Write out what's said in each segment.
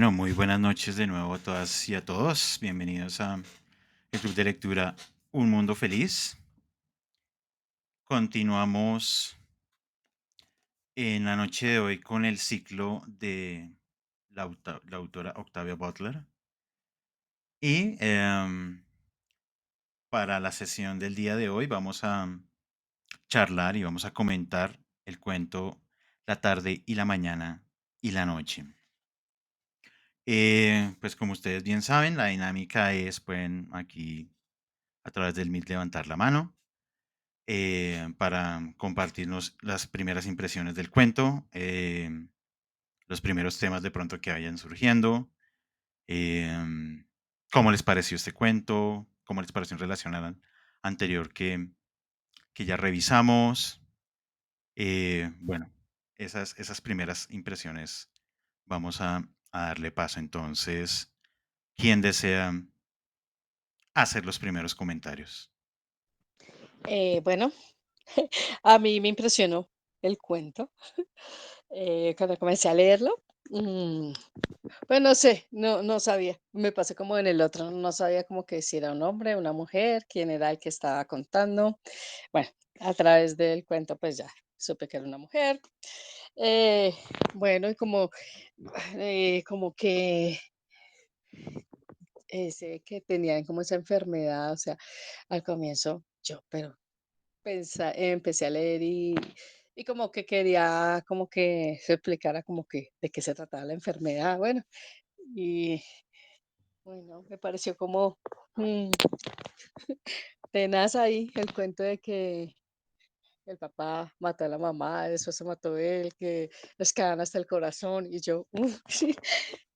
Bueno, muy buenas noches de nuevo a todas y a todos. Bienvenidos a el Club de Lectura Un Mundo Feliz. Continuamos en la noche de hoy con el ciclo de la autora Octavia Butler. Y para la sesión del día de hoy vamos a charlar y vamos a comentar el cuento La tarde y la mañana y la noche. Pues como ustedes bien saben, la dinámica es, pueden aquí a través del Meet levantar la mano para compartirnos las primeras impresiones del cuento, los primeros temas de pronto que vayan surgiendo, em, cómo les pareció este cuento, cómo les pareció en relación al anterior que ya revisamos. Bueno, esas primeras impresiones vamos a darle paso. Entonces, ¿quién desea hacer los primeros comentarios? Bueno, a mí me impresionó el cuento cuando comencé a leerlo. mm, pues no sé, no sabía, me pasé como en el otro, no sabía como que si era un hombre, una mujer, quién era el que estaba contando. Bueno, a través del cuento pues ya supe que era una mujer. Eh, bueno, y como que ese que tenían como esa enfermedad, o sea, al comienzo yo, pero empecé a leer y como que quería como que se explicara como que de qué se trataba la enfermedad, bueno, y bueno, me pareció como mm, tenaz ahí el cuento de que el papá mató a la mamá, después se mató él, que les quedan hasta el corazón y yo, sí,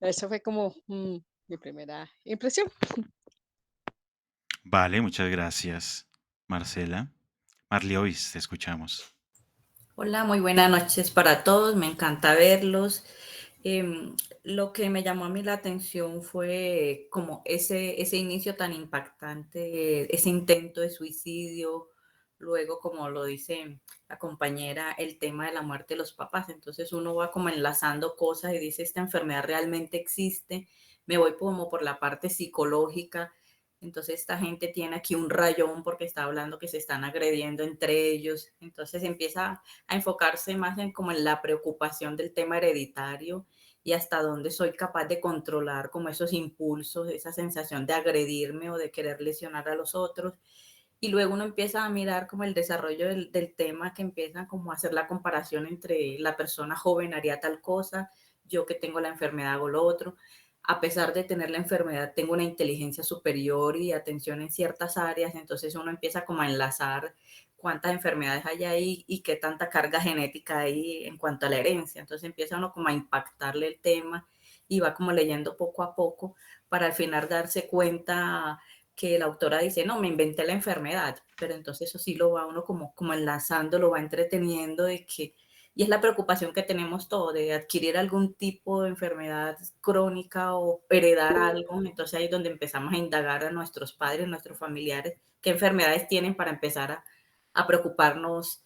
eso fue como mi primera impresión. Vale, muchas gracias, Marcela. Marliois, te escuchamos. Hola, muy buenas noches para todos, me encanta verlos. Lo que me llamó a mí la atención fue como ese inicio tan impactante, ese intento de suicidio, luego como lo dice la compañera, el tema de la muerte de los papás. Entonces uno va como enlazando cosas y dice, esta enfermedad realmente existe, me voy como por la parte psicológica. Entonces esta gente tiene aquí un rayón porque está hablando que se están agrediendo entre ellos. Entonces empieza a enfocarse más en como en la preocupación del tema hereditario y hasta dónde soy capaz de controlar como esos impulsos, esa sensación de agredirme o de querer lesionar a los otros. Y luego uno empieza a mirar como el desarrollo del tema, que empieza como a hacer la comparación entre la persona joven haría tal cosa, yo que tengo la enfermedad hago lo otro. A pesar de tener la enfermedad, tengo una inteligencia superior y atención en ciertas áreas, entonces uno empieza como a enlazar cuántas enfermedades hay ahí y qué tanta carga genética hay en cuanto a la herencia. Entonces empieza uno como a impactarle el tema y va como leyendo poco a poco para al final darse cuenta que la autora dice, no, me inventé la enfermedad, pero entonces eso sí lo va uno como enlazando, lo va entreteniendo de que, y es la preocupación que tenemos todos, de adquirir algún tipo de enfermedad crónica o heredar algo, entonces ahí es donde empezamos a indagar a nuestros padres, nuestros familiares, qué enfermedades tienen para empezar a preocuparnos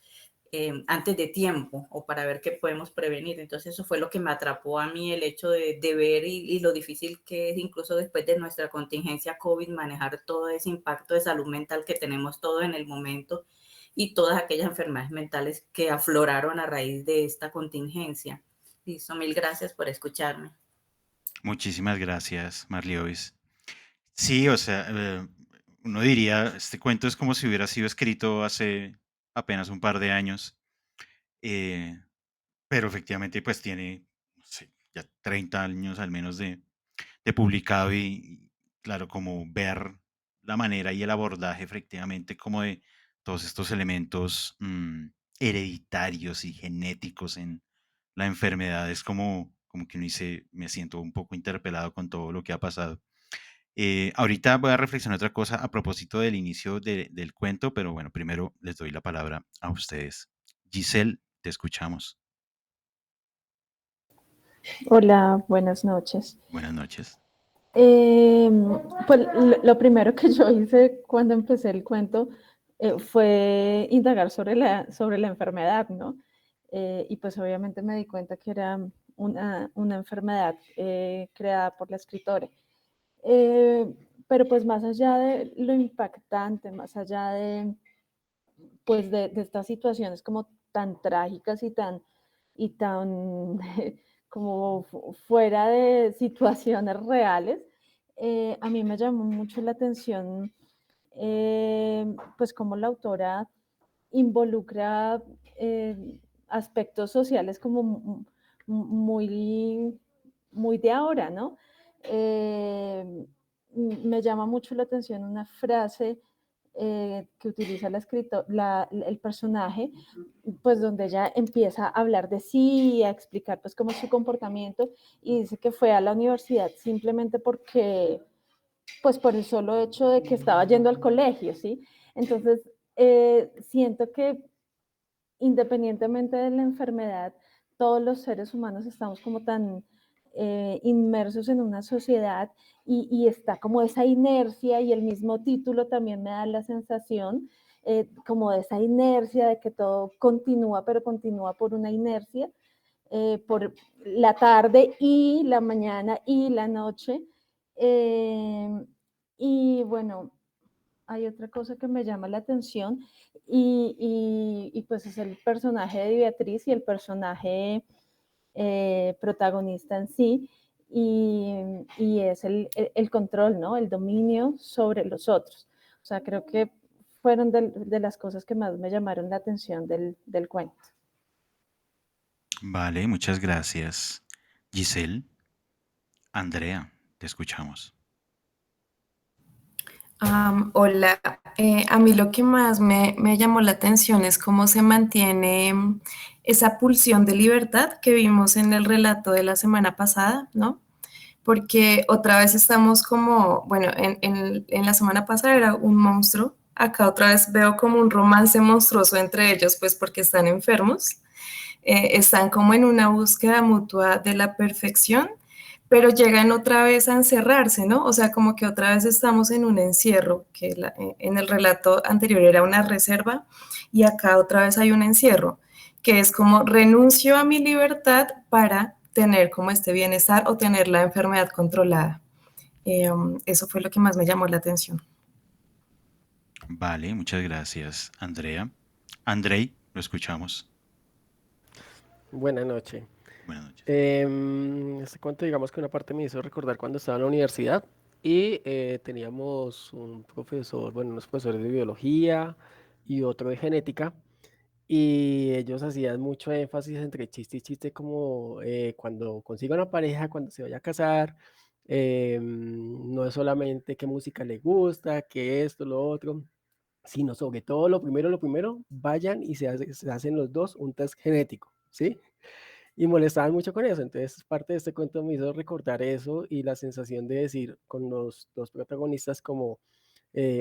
antes de tiempo o para ver qué podemos prevenir. Entonces eso fue lo que me atrapó a mí, el hecho de ver y lo difícil que es incluso después de nuestra contingencia COVID manejar todo ese impacto de salud mental que tenemos todos en el momento y todas aquellas enfermedades mentales que afloraron a raíz de esta contingencia. Listo, mil gracias por escucharme. Muchísimas gracias, Marliois. Sí, o sea, uno diría, este cuento es como si hubiera sido escrito hace apenas un par de años, eh, pero efectivamente pues tiene, no sé, ya 30 años al menos de publicado y claro, como ver la manera y el abordaje efectivamente como de todos estos elementos hereditarios y genéticos en la enfermedad es como que uno dice, me siento un poco interpelado con todo lo que ha pasado. Ahorita voy a reflexionar otra cosa a propósito del inicio del cuento, pero bueno, primero les doy la palabra a ustedes. Giselle, te escuchamos. Hola, buenas noches. Buenas noches. Pues lo primero que yo hice cuando empecé el cuento fue indagar sobre la enfermedad, ¿no? Y pues obviamente me di cuenta que era una enfermedad creada por la escritora. Pero pues más allá de lo impactante, más allá de, pues de estas situaciones como tan trágicas y tan como fuera de situaciones reales, a mí me llamó mucho la atención pues cómo la autora involucra aspectos sociales como muy, muy de ahora, ¿no? Me llama mucho la atención una frase que utiliza el personaje, pues donde ella empieza a hablar de sí, a explicar pues cómo es su comportamiento y dice que fue a la universidad simplemente porque, pues por el solo hecho de que estaba yendo al colegio, ¿sí? Entonces, siento que independientemente de la enfermedad, todos los seres humanos estamos como tan inmersos en una sociedad y está como esa inercia y el mismo título también me da la sensación como de esa inercia de que todo continúa, pero continúa por una inercia, por la tarde y la mañana y la noche. Eh, y bueno, hay otra cosa que me llama la atención y pues es el personaje de Beatriz y el personaje protagonista en sí, y es el control, ¿no? El dominio sobre los otros. O sea, creo que fueron de las cosas que más me llamaron la atención del cuento. Vale, muchas gracias. Giselle, Andrea, te escuchamos. Hola, a mí lo que más me llamó la atención es cómo se mantiene esa pulsión de libertad que vimos en el relato de la semana pasada, ¿no? Porque otra vez estamos como, bueno, en la semana pasada era un monstruo, acá otra vez veo como un romance monstruoso entre ellos, pues porque están enfermos, están como en una búsqueda mutua de la perfección, pero llegan otra vez a encerrarse, ¿no? O sea, como que otra vez estamos en un encierro, que en el relato anterior era una reserva y acá otra vez hay un encierro, que es como renuncio a mi libertad para tener como este bienestar o tener la enfermedad controlada. Eso fue lo que más me llamó la atención. Vale, muchas gracias, Andrea. Andrei, lo escuchamos. Buenas noches. Buenas noches. Este cuento, digamos que una parte me hizo recordar cuando estaba en la universidad y teníamos un profesor, bueno, unos profesores de biología y otro de genética, y ellos hacían mucho énfasis entre chiste y chiste como cuando consiga una pareja, cuando se vaya a casar, no es solamente qué música le gusta, qué esto, lo otro, sino sobre todo lo primero, vayan y se hacen los dos un test genético, ¿sí? Y molestaban mucho con eso. Entonces, parte de este cuento me hizo recordar eso y la sensación de decir con los dos protagonistas como,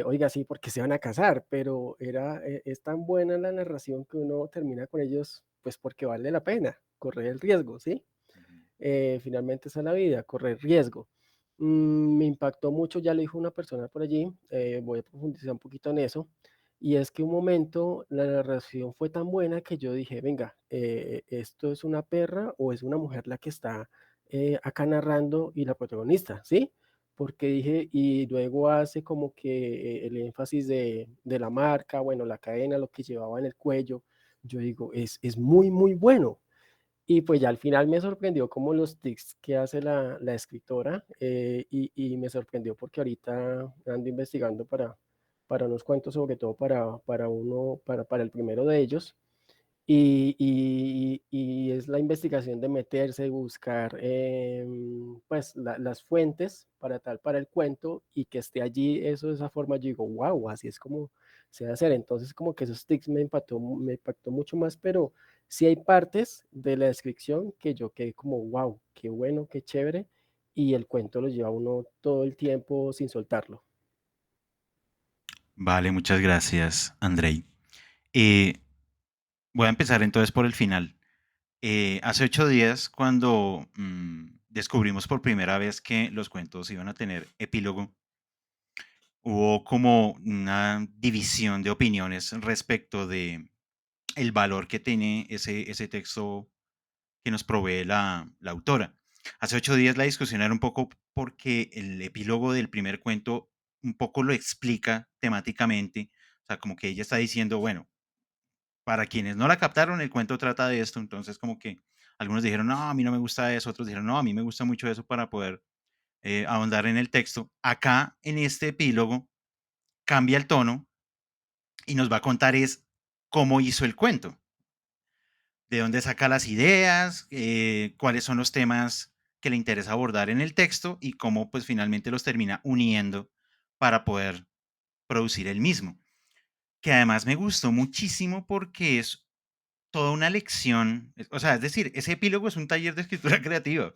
oiga, sí, porque se van a casar, pero es tan buena la narración que uno termina con ellos, pues porque vale la pena correr el riesgo, ¿sí? Finalmente esa es la vida, correr riesgo. Me impactó mucho, ya lo dijo una persona por allí, voy a profundizar un poquito en eso, y es que un momento la narración fue tan buena que yo dije, venga, ¿esto es una perra o es una mujer la que está acá narrando y la protagonista? ¿Sí? Porque dije, y luego hace como que el énfasis de la marca, bueno, la cadena, lo que llevaba en el cuello, yo digo, es muy, muy bueno. Y pues ya al final me sorprendió como los tics que hace la escritora, y me sorprendió porque ahorita ando investigando para unos cuentos, sobre todo para el primero de ellos. Y es la investigación de meterse y buscar pues las fuentes para el cuento y que esté allí, eso de esa forma, yo digo, wow, así es como se debe hacer. Entonces como que esos tics me impactó mucho más, pero sí hay partes de la descripción que yo quedé como, wow, qué bueno, qué chévere, y el cuento lo lleva uno todo el tiempo sin soltarlo. Vale, muchas gracias, Andrei. Eh, Voy a empezar entonces por el final. Hace 8 días, cuando descubrimos por primera vez que los cuentos iban a tener epílogo, hubo como una división de opiniones respecto de el valor que tiene ese texto que nos provee la autora. Hace 8 días la discusión era un poco porque el epílogo del primer cuento un poco lo explica temáticamente, o sea, como que ella está diciendo, bueno, para quienes no la captaron, el cuento trata de esto, entonces como que algunos dijeron, no, a mí no me gusta eso, otros dijeron, no, a mí me gusta mucho eso para poder ahondar en el texto. Acá, en este epílogo, cambia el tono y nos va a contar es cómo hizo el cuento, de dónde saca las ideas, cuáles son los temas que le interesa abordar en el texto y cómo pues finalmente los termina uniendo para poder producir el mismo. Que además me gustó muchísimo porque es toda una lección, o sea, es decir, ese epílogo es un taller de escritura creativa.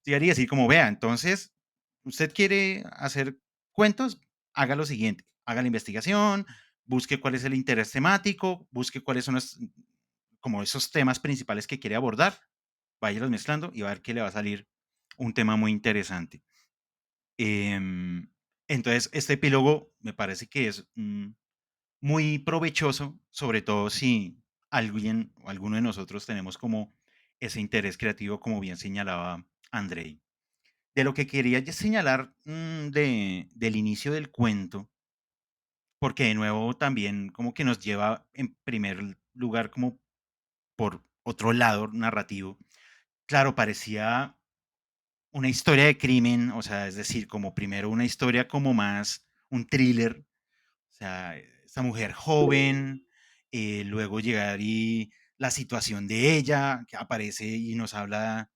Llegaría así como, vea, entonces, usted quiere hacer cuentos, haga lo siguiente, haga la investigación, busque cuál es el interés temático, busque cuáles son los, como esos temas principales que quiere abordar, váyalos mezclando y va a ver que le va a salir un tema muy interesante. Em, entonces, este epílogo me parece que es muy provechoso, sobre todo si alguien o alguno de nosotros tenemos como ese interés creativo, como bien señalaba Andrei. De lo que quería ya señalar del inicio del cuento, porque de nuevo también como que nos lleva en primer lugar como por otro lado narrativo. Claro, parecía una historia de crimen, o sea, es decir, como primero una historia como más un thriller, o sea, esta mujer joven, luego llegar y la situación de ella, que aparece y nos habla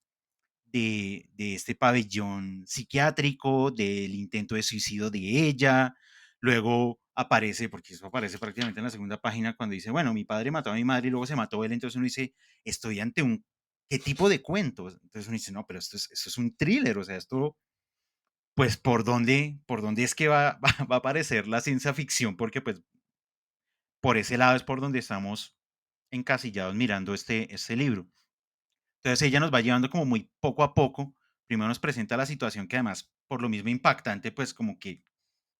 de este pabellón psiquiátrico, del intento de suicidio de ella, luego aparece, porque eso aparece prácticamente en la segunda página, cuando dice, bueno, mi padre mató a mi madre y luego se mató él, entonces uno dice, estoy ante un, ¿qué tipo de cuento? Entonces uno dice, no, pero esto es un thriller, o sea, esto, pues, por dónde es que va a aparecer la ciencia ficción? Porque, pues, por ese lado es por donde estamos encasillados mirando este libro. Entonces ella nos va llevando como muy poco a poco. Primero nos presenta la situación que además, por lo mismo impactante, pues como que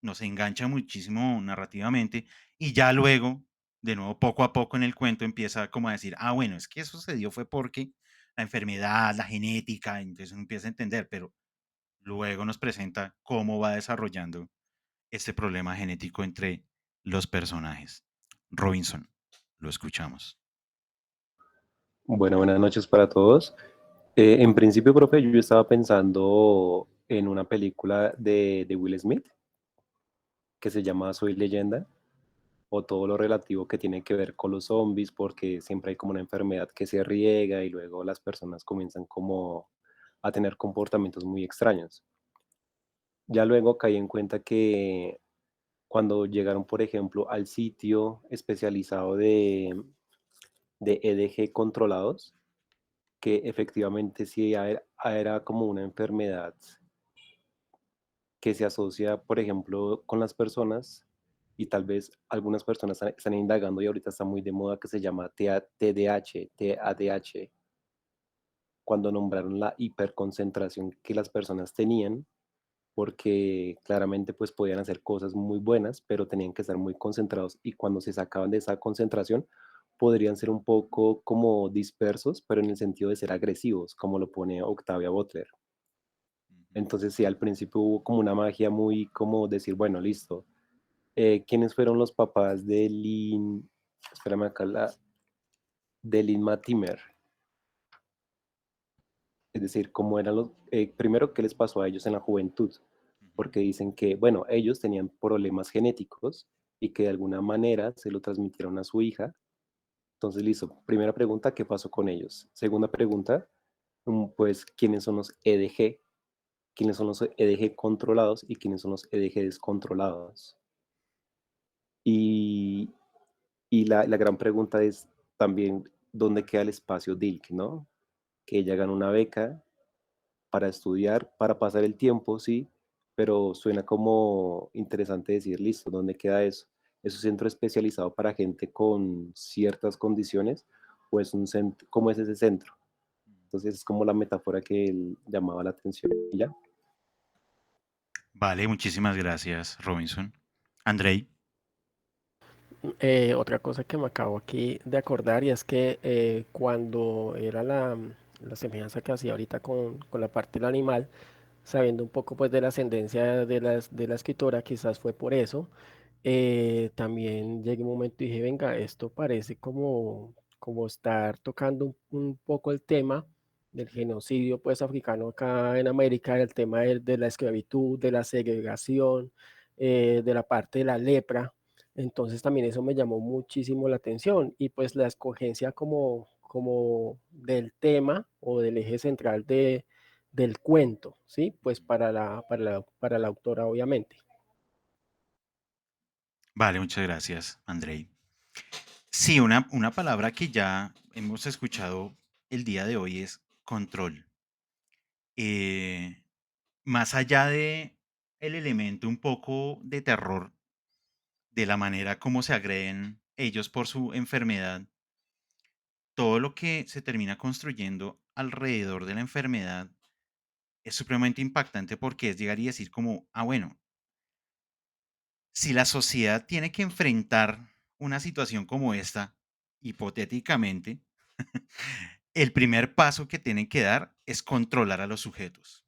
nos engancha muchísimo narrativamente y ya luego, de nuevo, poco a poco en el cuento empieza como a decir, ah, bueno, es que eso sucedió fue porque la enfermedad, la genética, entonces uno empieza a entender, pero luego nos presenta cómo va desarrollando este problema genético entre los personajes. Robinson, lo escuchamos. Bueno, buenas noches para todos. En principio, profe, yo estaba pensando en una película de Will Smith que se llama Soy Leyenda, o todo lo relativo que tiene que ver con los zombies, porque siempre hay como una enfermedad que se riega y luego las personas comienzan como a tener comportamientos muy extraños. Ya luego caí en cuenta que cuando llegaron, por ejemplo, al sitio especializado de EDG controlados, que efectivamente sí era como una enfermedad que se asocia, por ejemplo, con las personas y tal vez algunas personas están indagando y ahorita está muy de moda que se llama TADH, cuando nombraron la hiperconcentración que las personas tenían, porque claramente pues podían hacer cosas muy buenas, pero tenían que estar muy concentrados y cuando se sacaban de esa concentración podrían ser un poco como dispersos, pero en el sentido de ser agresivos, como lo pone Octavia Butler. Entonces sí, al principio hubo como una magia muy como decir, bueno, listo. ¿Quiénes fueron los papás de Lynn? Espérame acá, de Lynn Matimer. Es decir, cómo eran los, primero, qué les pasó a ellos en la juventud, porque dicen que, bueno, ellos tenían problemas genéticos y que de alguna manera se lo transmitieron a su hija. Entonces, listo, primera pregunta, ¿qué pasó con ellos? Segunda pregunta, pues, ¿quiénes son los EDG? ¿Quiénes son los EDG controlados y quiénes son los EDG descontrolados? Y, y la gran pregunta es también, ¿dónde queda el espacio DILC, no? Que ella gana una beca para estudiar, para pasar el tiempo, sí, pero suena como interesante decir, listo, ¿dónde queda eso? ¿Es un centro especializado para gente con ciertas condiciones o es un centro, cómo es ese centro? Entonces es como la metáfora que él llamaba la atención y ya. Vale, muchísimas gracias, Robinson. Andrei. Otra cosa que me acabo aquí de acordar y es que cuando era la semejanza que hacía ahorita con la parte del animal, sabiendo un poco pues de la ascendencia de la escritora, quizás fue por eso. También llegué un momento y dije, venga, esto parece como estar tocando un poco el tema del genocidio pues africano acá en América, el tema de la esclavitud, de la segregación, de la parte de la lepra. Entonces también eso me llamó muchísimo la atención y pues la escogencia como del tema o del eje central del cuento, ¿sí? Pues para la autora, obviamente. Vale, muchas gracias, Andrei. Sí, una palabra que ya hemos escuchado el día de hoy es control. Eh, Más allá de el elemento un poco de terror, de la manera como se agreden ellos por su enfermedad, todo lo que se termina construyendo alrededor de la enfermedad es supremamente impactante porque es llegar y decir como, ah, bueno, si la sociedad tiene que enfrentar una situación como esta, hipotéticamente, el primer paso que tienen que dar es controlar a los sujetos,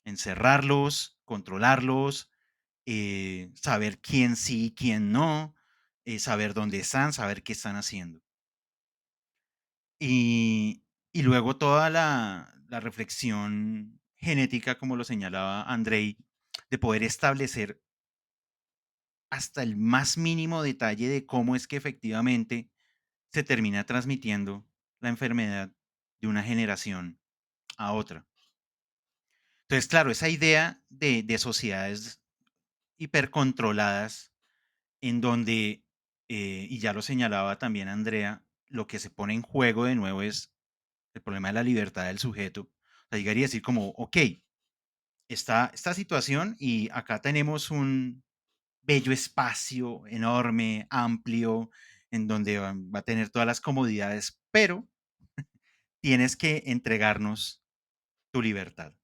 encerrarlos, controlarlos, saber quién sí y quién no, saber dónde están, saber qué están haciendo. Y luego toda la reflexión genética, como lo señalaba Andrei, de poder establecer hasta el más mínimo detalle de cómo es que efectivamente se termina transmitiendo la enfermedad de una generación a otra. Entonces, claro, esa idea de sociedades hipercontroladas en donde, y ya lo señalaba también Andrea, lo que se pone en juego de nuevo es el problema de la libertad del sujeto. O sea, llegaría a decir como, ok, está esta situación y acá tenemos un bello espacio enorme, amplio, en donde va a tener todas las comodidades, pero tienes que entregarnos tu libertad.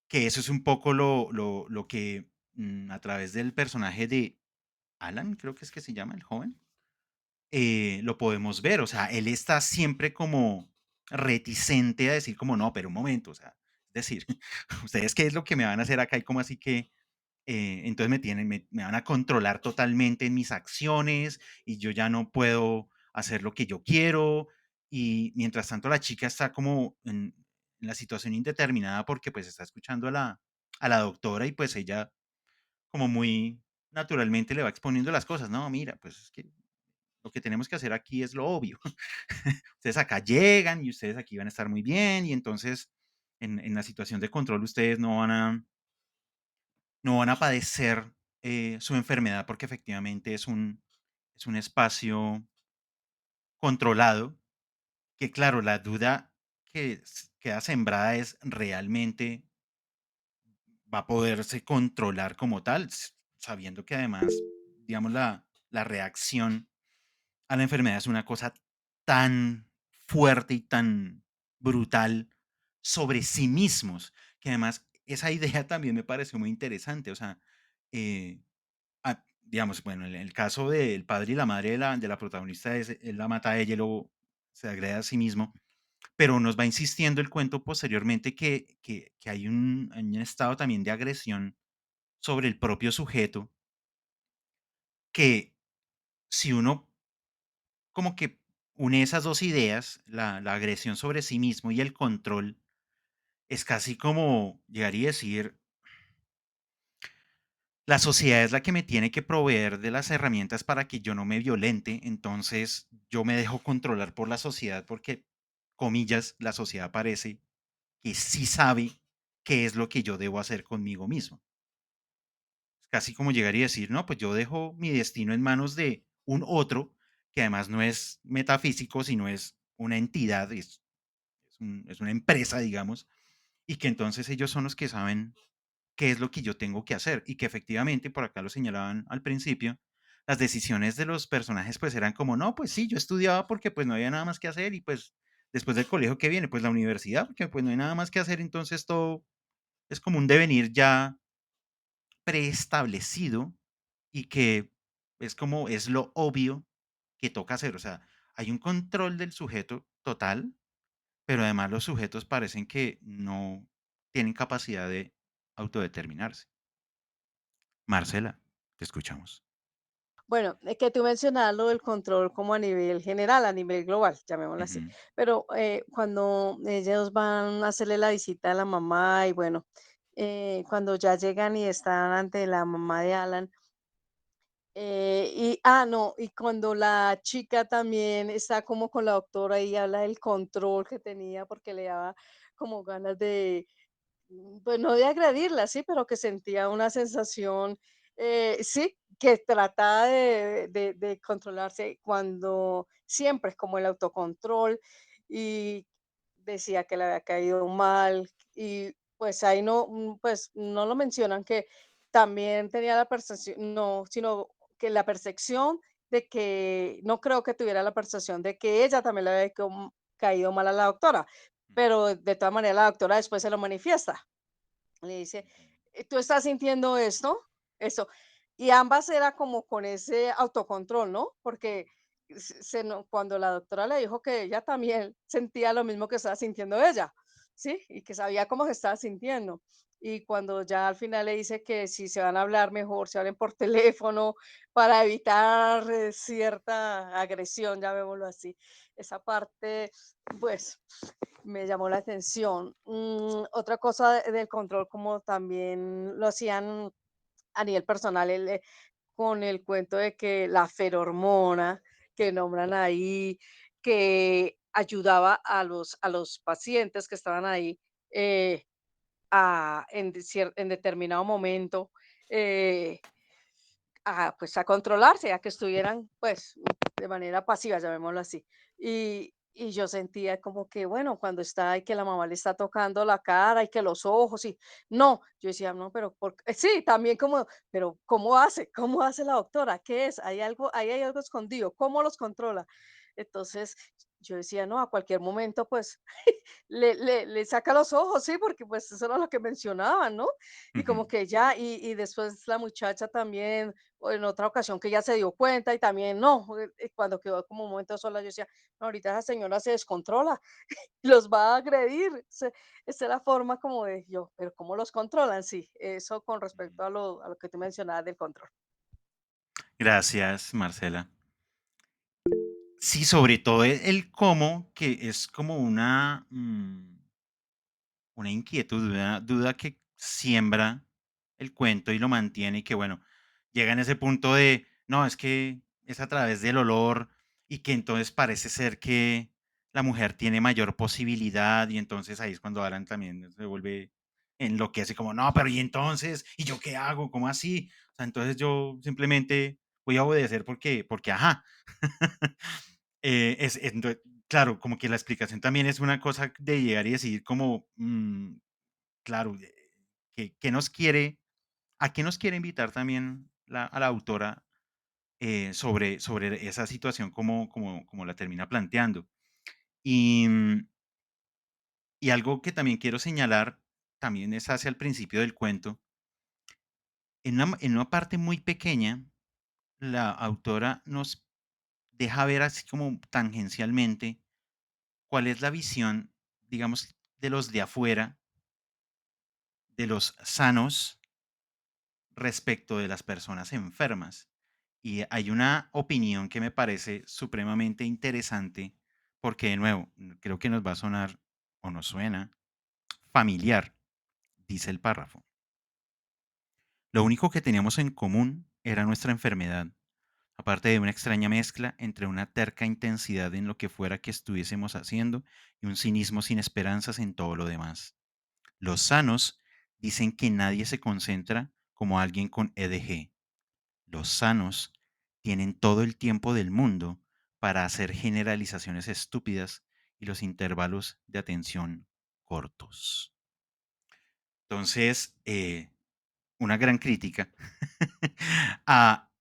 Que eso es un poco lo que a través del personaje de Alan, creo que es que se llama el joven, lo podemos ver. O sea, él está siempre como reticente a decir como, no, pero un momento, o sea, es decir, ustedes qué es lo que me van a hacer acá y como así que entonces me van a controlar totalmente en mis acciones y yo ya no puedo hacer lo que yo quiero. Y mientras tanto la chica está como en la situación indeterminada porque pues está escuchando a la doctora y pues ella como muy naturalmente le va exponiendo las cosas. No, mira, pues es que lo que tenemos que hacer aquí es lo obvio. Ustedes acá llegan y ustedes aquí van a estar muy bien y entonces en la situación de control ustedes no van a padecer su enfermedad porque efectivamente es un espacio controlado, que claro, la duda que queda sembrada es realmente va a poderse controlar como tal, sabiendo que además, digamos, la reacción a la enfermedad es una cosa tan fuerte y tan brutal sobre sí mismos, que además esa idea también me pareció muy interesante, o sea, eh, digamos, bueno, en el caso del padre y la madre de la protagonista, él la mata a ella y luego se agrede a sí mismo, pero nos va insistiendo el cuento posteriormente que hay un estado también de agresión sobre el propio sujeto, que si uno como que une esas dos ideas, la agresión sobre sí mismo y el control, es casi como llegar y decir, la sociedad es la que me tiene que proveer de las herramientas para que yo no me violente, entonces yo me dejo controlar por la sociedad porque, comillas, la sociedad parece que sí sabe qué es lo que yo debo hacer conmigo mismo. Es casi como llegar y decir, no, pues yo dejo mi destino en manos de un otro, que además no es metafísico, sino es una entidad, es una empresa, digamos, y que entonces ellos son los que saben qué es lo que yo tengo que hacer y que efectivamente, por acá lo señalaban al principio, las decisiones de los personajes pues eran como, no, pues sí, yo estudiaba porque pues no había nada más que hacer y pues después del colegio que viene, pues la universidad, porque pues no hay nada más que hacer, entonces todo es como un devenir ya preestablecido y que es como es lo obvio que toca hacer, o sea, hay un control del sujeto total pero además los sujetos parecen que no tienen capacidad de autodeterminarse. Marcela, te escuchamos. Bueno, es que tú mencionabas lo del control como a nivel general, a nivel global, llamémoslo así. Ujú, Pero cuando ellos van a hacerle la visita a la mamá y bueno, cuando ya llegan y están ante la mamá de Alan, no, y cuando la chica también está como con la doctora y habla del control que tenía porque le daba como ganas de, pues no de agredirla, sí, pero que sentía una sensación, sí, que trataba de controlarse cuando siempre es como el autocontrol y decía que le había caído mal y pues ahí no, pues no lo mencionan que también tenía la percepción, no, sino que la percepción de que no creo que tuviera la percepción de que ella también le había caído mal a la doctora, pero de todas maneras la doctora después se lo manifiesta. Le dice: ujú, ¿Tú estás sintiendo esto? Eso. Y ambas era como con ese autocontrol, ¿no? Porque cuando la doctora le dijo que ella también sentía lo mismo que estaba sintiendo ella, ¿sí? Y que sabía cómo se estaba sintiendo. Y cuando ya al final le dice que si se van a hablar mejor, se hablen por teléfono para evitar cierta agresión, llamémoslo así. Esa parte, pues, me llamó la atención. Otra cosa del control, como también lo hacían a nivel personal, con el cuento de que la ferormona que nombran ahí, que ayudaba a los pacientes que estaban ahí en determinado momento. eh, pues, a controlarse, a que estuvieran, pues, de manera pasiva, llamémoslo así. Y yo sentía como que, bueno, cuando está y que la mamá le está tocando la cara y que los ojos y no, yo decía: "No, pero por qué?". Sí, también como, pero ¿cómo hace? ¿Cómo hace la doctora? ¿Qué es? ¿Hay algo ahí hay algo escondido? ¿Cómo los controla? Entonces, yo decía: "No, a cualquier momento, pues, le saca los ojos", sí, porque, pues, eso era lo que mencionaban, ¿no? Y ujú. como que ya y después la muchacha también o en otra ocasión que ella se dio cuenta y también no, cuando quedó como un momento sola, yo decía, no, ahorita esa señora se descontrola, los va a agredir. Esa es la forma como de yo, pero ¿cómo los controlan? Sí, eso con respecto a lo que tú mencionabas del control. Gracias, Marcela. Sí, sobre todo el cómo, que es como una inquietud, una duda que siembra el cuento y lo mantiene y que, bueno, llega en ese punto de, no, es que es a través del olor y que entonces parece ser que la mujer tiene mayor posibilidad y entonces ahí es cuando Alan también se vuelve enloquece como, no, pero ¿y entonces? ¿Y yo qué hago? ¿Cómo así? O sea, entonces yo simplemente voy a obedecer porque ajá. Claro, como que la explicación también es una cosa de llegar y decir como, claro, ¿qué nos quiere, a qué nos quiere invitar también a la autora sobre esa situación como la termina planteando? Y, y algo que también quiero señalar, también es hacia el principio del cuento, en una parte muy pequeña, la autora nos deja ver así como tangencialmente cuál es la visión, digamos, de los de afuera, de los sanos respecto de las personas enfermas. Y hay una opinión que me parece supremamente interesante porque, de nuevo, creo que nos va a sonar o nos suena familiar, dice el párrafo. Lo único que teníamos en común era nuestra enfermedad, aparte de una extraña mezcla entre una terca intensidad en lo que fuera que estuviésemos haciendo y un cinismo sin esperanzas en todo lo demás. Los sanos dicen que nadie se concentra como alguien con EDG. Los sanos tienen todo el tiempo del mundo para hacer generalizaciones estúpidas y los intervalos de atención cortos. Entonces, una gran crítica a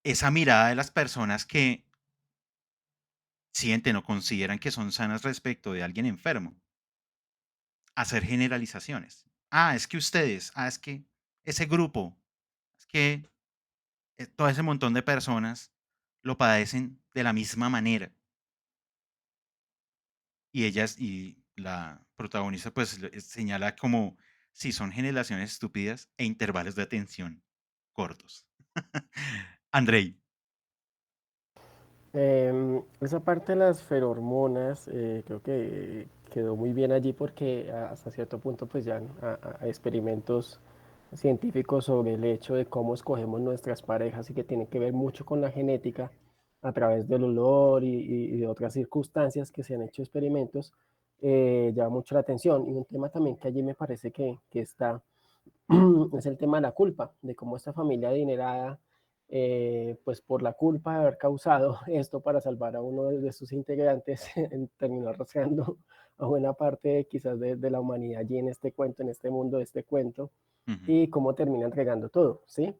esa mirada de las personas que sienten o consideran que son sanas respecto de alguien enfermo. Hacer generalizaciones. Ah, es que ustedes, es que ese grupo, es que todo ese montón de personas lo padecen de la misma manera. Y ellas, y la protagonista pues señala como si son generaciones estúpidas e intervalos de atención cortos. Andrei, Esa parte de las ferormonas creo que quedó muy bien allí porque hasta cierto punto pues ya hay experimentos científicos sobre el hecho de cómo escogemos nuestras parejas y que tiene que ver mucho con la genética a través del olor y de otras circunstancias que se han hecho experimentos, llama mucho la atención. Y un tema también que allí me parece que está es el tema de la culpa, de cómo esta familia adinerada, pues por la culpa de haber causado esto para salvar a uno de sus integrantes, terminó arrastrando a buena parte quizás de la humanidad allí en este cuento, en este mundo de este cuento, y cómo termina entregando todo, ¿sí?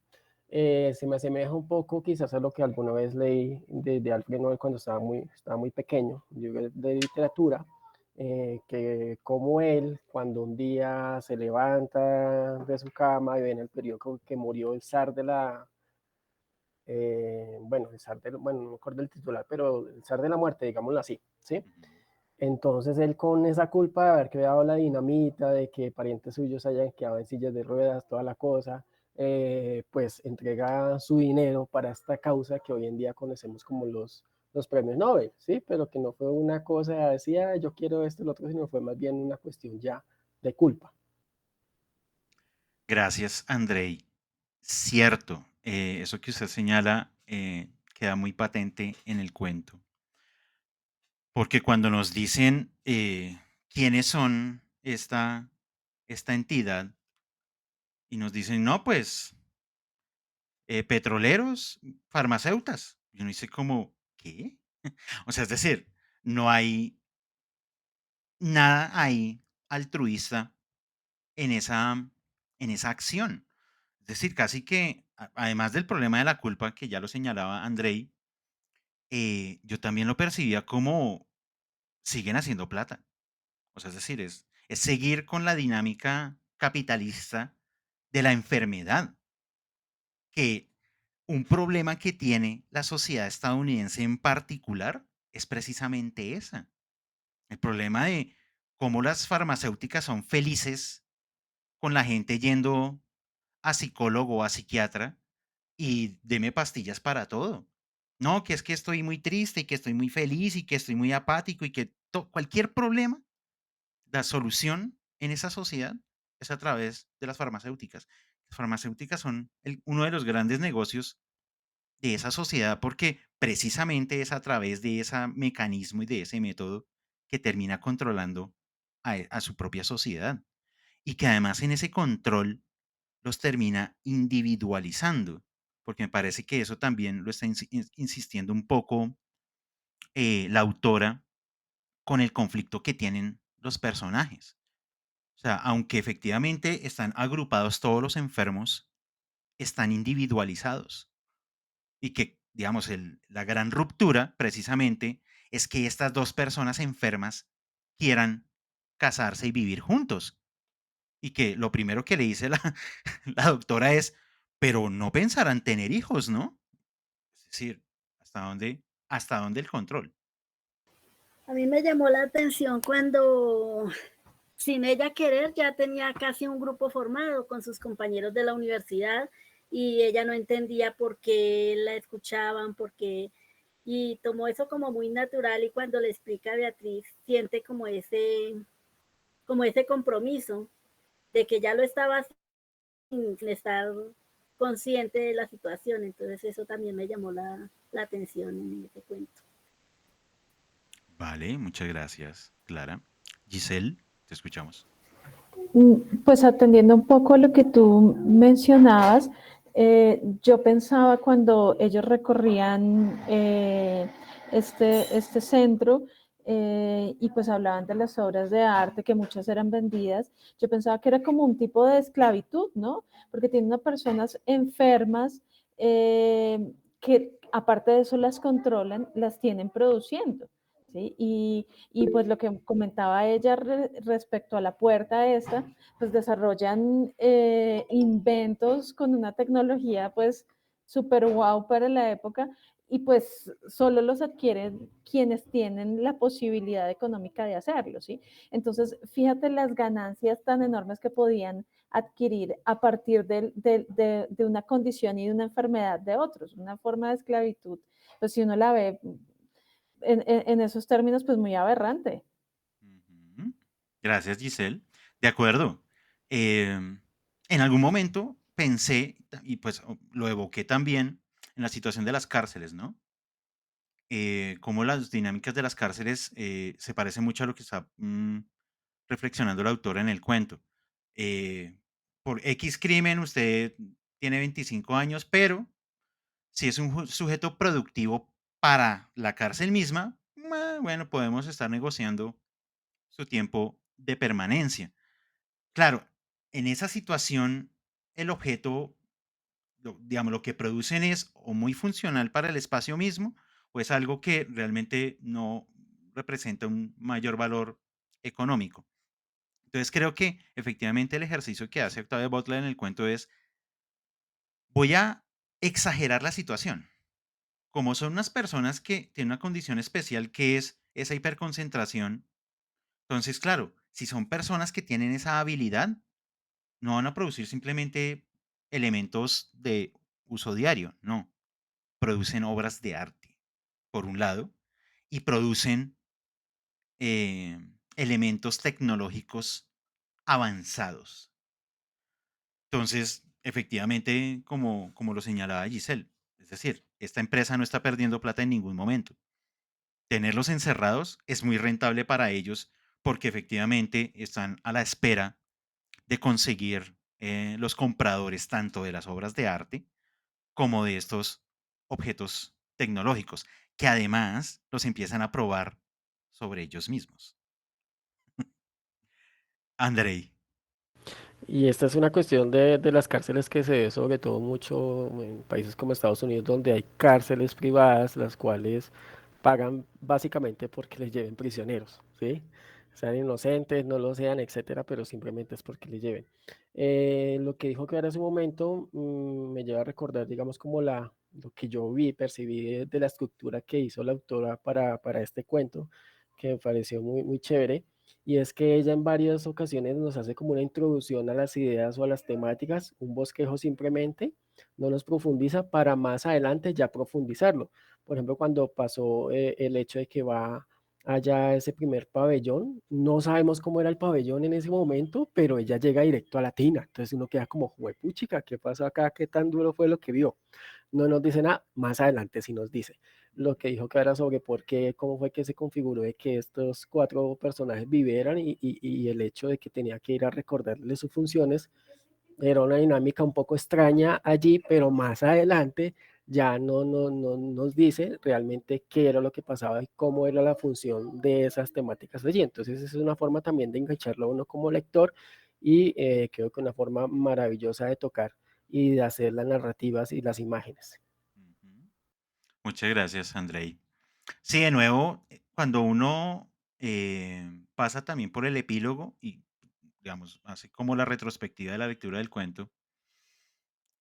Se me asemeja un poco quizás a lo que alguna vez leí de Alfred Nobel cuando estaba muy pequeño, de literatura, que como él, cuando un día se levanta de su cama y ve en el periódico que murió el zar de la, bueno, bueno, no me acuerdo el titular, pero el zar de la muerte, digámoslo así, ¿sí? Entonces él con esa culpa de haber creado la dinamita, de que parientes suyos hayan quedado en sillas de ruedas, toda la cosa, pues entrega su dinero para esta causa que hoy en día conocemos como los premios Nobel, ¿sí? Pero que no fue una cosa de decir, "Ah, yo quiero esto, lo otro", sino fue más bien una cuestión ya de culpa. gracias, Andrei. Cierto, eso que usted señala queda muy patente en el cuento, porque cuando nos dicen quiénes son esta entidad y nos dicen, no, pues petroleros, farmacéuticas, y uno dice como, ¿qué? O sea, es decir, no hay nada ahí altruista en esa acción. Es decir, casi que, además del problema de la culpa, que ya lo señalaba Andrei, yo también lo percibía como siguen haciendo plata. O sea, es decir, es seguir con la dinámica capitalista de la enfermedad, que un problema que tiene la sociedad estadounidense en particular es precisamente esa. El problema de cómo las farmacéuticas son felices con la gente yendo a psicólogo o a psiquiatra y deme pastillas para todo. No, que es que estoy muy triste y que estoy muy feliz y que estoy muy apático y que cualquier problema, la solución en esa sociedad es a través de las farmacéuticas. Las farmacéuticas son uno de los grandes negocios de esa sociedad porque precisamente es a través de ese mecanismo y de ese método que termina controlando a su propia sociedad y que además en ese control los termina individualizando, porque me parece que eso también lo está insistiendo un poco la autora con el conflicto que tienen los personajes. O sea, aunque efectivamente están agrupados todos los enfermos, están individualizados. Y que, digamos, la gran ruptura precisamente es que estas dos personas enfermas quieran casarse y vivir juntos. Y que lo primero que le dice la doctora es, pero no pensarán tener hijos, ¿no? Es decir, ¿hasta dónde el control? A mí me llamó la atención cuando, sin ella querer, ya tenía casi un grupo formado con sus compañeros de la universidad y ella no entendía por qué la escuchaban, y tomó eso como muy natural y cuando le explica a Beatriz siente como ese compromiso de que ya lo estaba sin estar consciente de la situación, entonces eso también me llamó la atención en ese cuento. Vale, muchas gracias, Clara. Giselle, te escuchamos. Pues atendiendo un poco a lo que tú mencionabas, yo pensaba cuando ellos recorrían este centro y pues hablaban de las obras de arte, que muchas eran vendidas, yo pensaba que era como un tipo de esclavitud, ¿no? Porque tienen a personas enfermas que aparte de eso las controlan, las tienen produciendo. ¿Sí? Y pues lo que comentaba ella respecto a la puerta esta, pues desarrollan inventos con una tecnología pues súper guau para la época y pues solo los adquieren quienes tienen la posibilidad económica de hacerlo, ¿sí? Entonces, fíjate las ganancias tan enormes que podían adquirir a partir de una condición y de una enfermedad de otros, una forma de esclavitud, pues si uno la ve en esos términos, pues muy aberrante. Ujú. Gracias, Giselle. De acuerdo. En algún momento pensé, y pues lo evoqué también, en la situación de las cárceles, ¿no? Cómo las dinámicas de las cárceles se parecen mucho a lo que está reflexionando el autor en el cuento. Eh, por X crimen usted tiene 25 años, pero si es un sujeto productivo para la cárcel misma, bueno, podemos estar negociando su tiempo de permanencia. Claro, en esa situación, el objeto, digamos, lo que producen es o muy funcional para el espacio mismo, o es algo que realmente no representa un mayor valor económico. Entonces creo que efectivamente el ejercicio que hace Octavia Butler en el cuento es, voy a exagerar la situación. Como son unas personas que tienen una condición especial que es esa hiperconcentración, entonces claro, si son personas que tienen esa habilidad, no van a producir simplemente elementos de uso diario, no, producen obras de arte, por un lado, y producen eh, elementos tecnológicos avanzados. Entonces, efectivamente, como lo señalaba Giselle, es decir, esta empresa no está perdiendo plata en ningún momento. Tenerlos encerrados es muy rentable para ellos porque efectivamente están a la espera de conseguir los compradores tanto de las obras de arte como de estos objetos tecnológicos, que además los empiezan a probar sobre ellos mismos. Andrei. Y esta es una cuestión de las cárceles que se ve sobre todo mucho en países como Estados Unidos, donde hay cárceles privadas, las cuales pagan básicamente porque les lleven prisioneros, ¿sí? Sean inocentes, no lo sean, etcétera, pero simplemente es porque les lleven. Lo que dijo que era hace un momento me lleva a recordar, digamos, como lo que yo vi, percibí de la estructura que hizo la autora para este cuento, que me pareció muy, muy chévere. Y es que ella en varias ocasiones nos hace como una introducción a las ideas o a las temáticas, un bosquejo simplemente, no nos profundiza para más adelante ya profundizarlo. Por ejemplo, cuando pasó el hecho de que va allá ese primer pabellón, no sabemos cómo era el pabellón en ese momento, pero ella llega directo a la tina. Entonces uno queda como, juepuchica, ¿qué pasó acá? ¿Qué tan duro fue lo que vio? No nos dice nada, más adelante sí nos dice lo que dijo que era sobre por qué, cómo fue que se configuró de que estos cuatro personajes vivieran y el hecho de que tenía que ir a recordarles sus funciones. Era una dinámica un poco extraña allí, pero más adelante ya no nos dice realmente qué era lo que pasaba y cómo era la función de esas temáticas allí. Entonces, esa es una forma también de engancharlo a uno como lector y creo que una forma maravillosa de tocar y de hacer las narrativas y las imágenes. Ujú. Muchas gracias, Andrei. Sí, de nuevo, cuando uno pasa también por el epílogo y, digamos, hace como la retrospectiva de la lectura del cuento,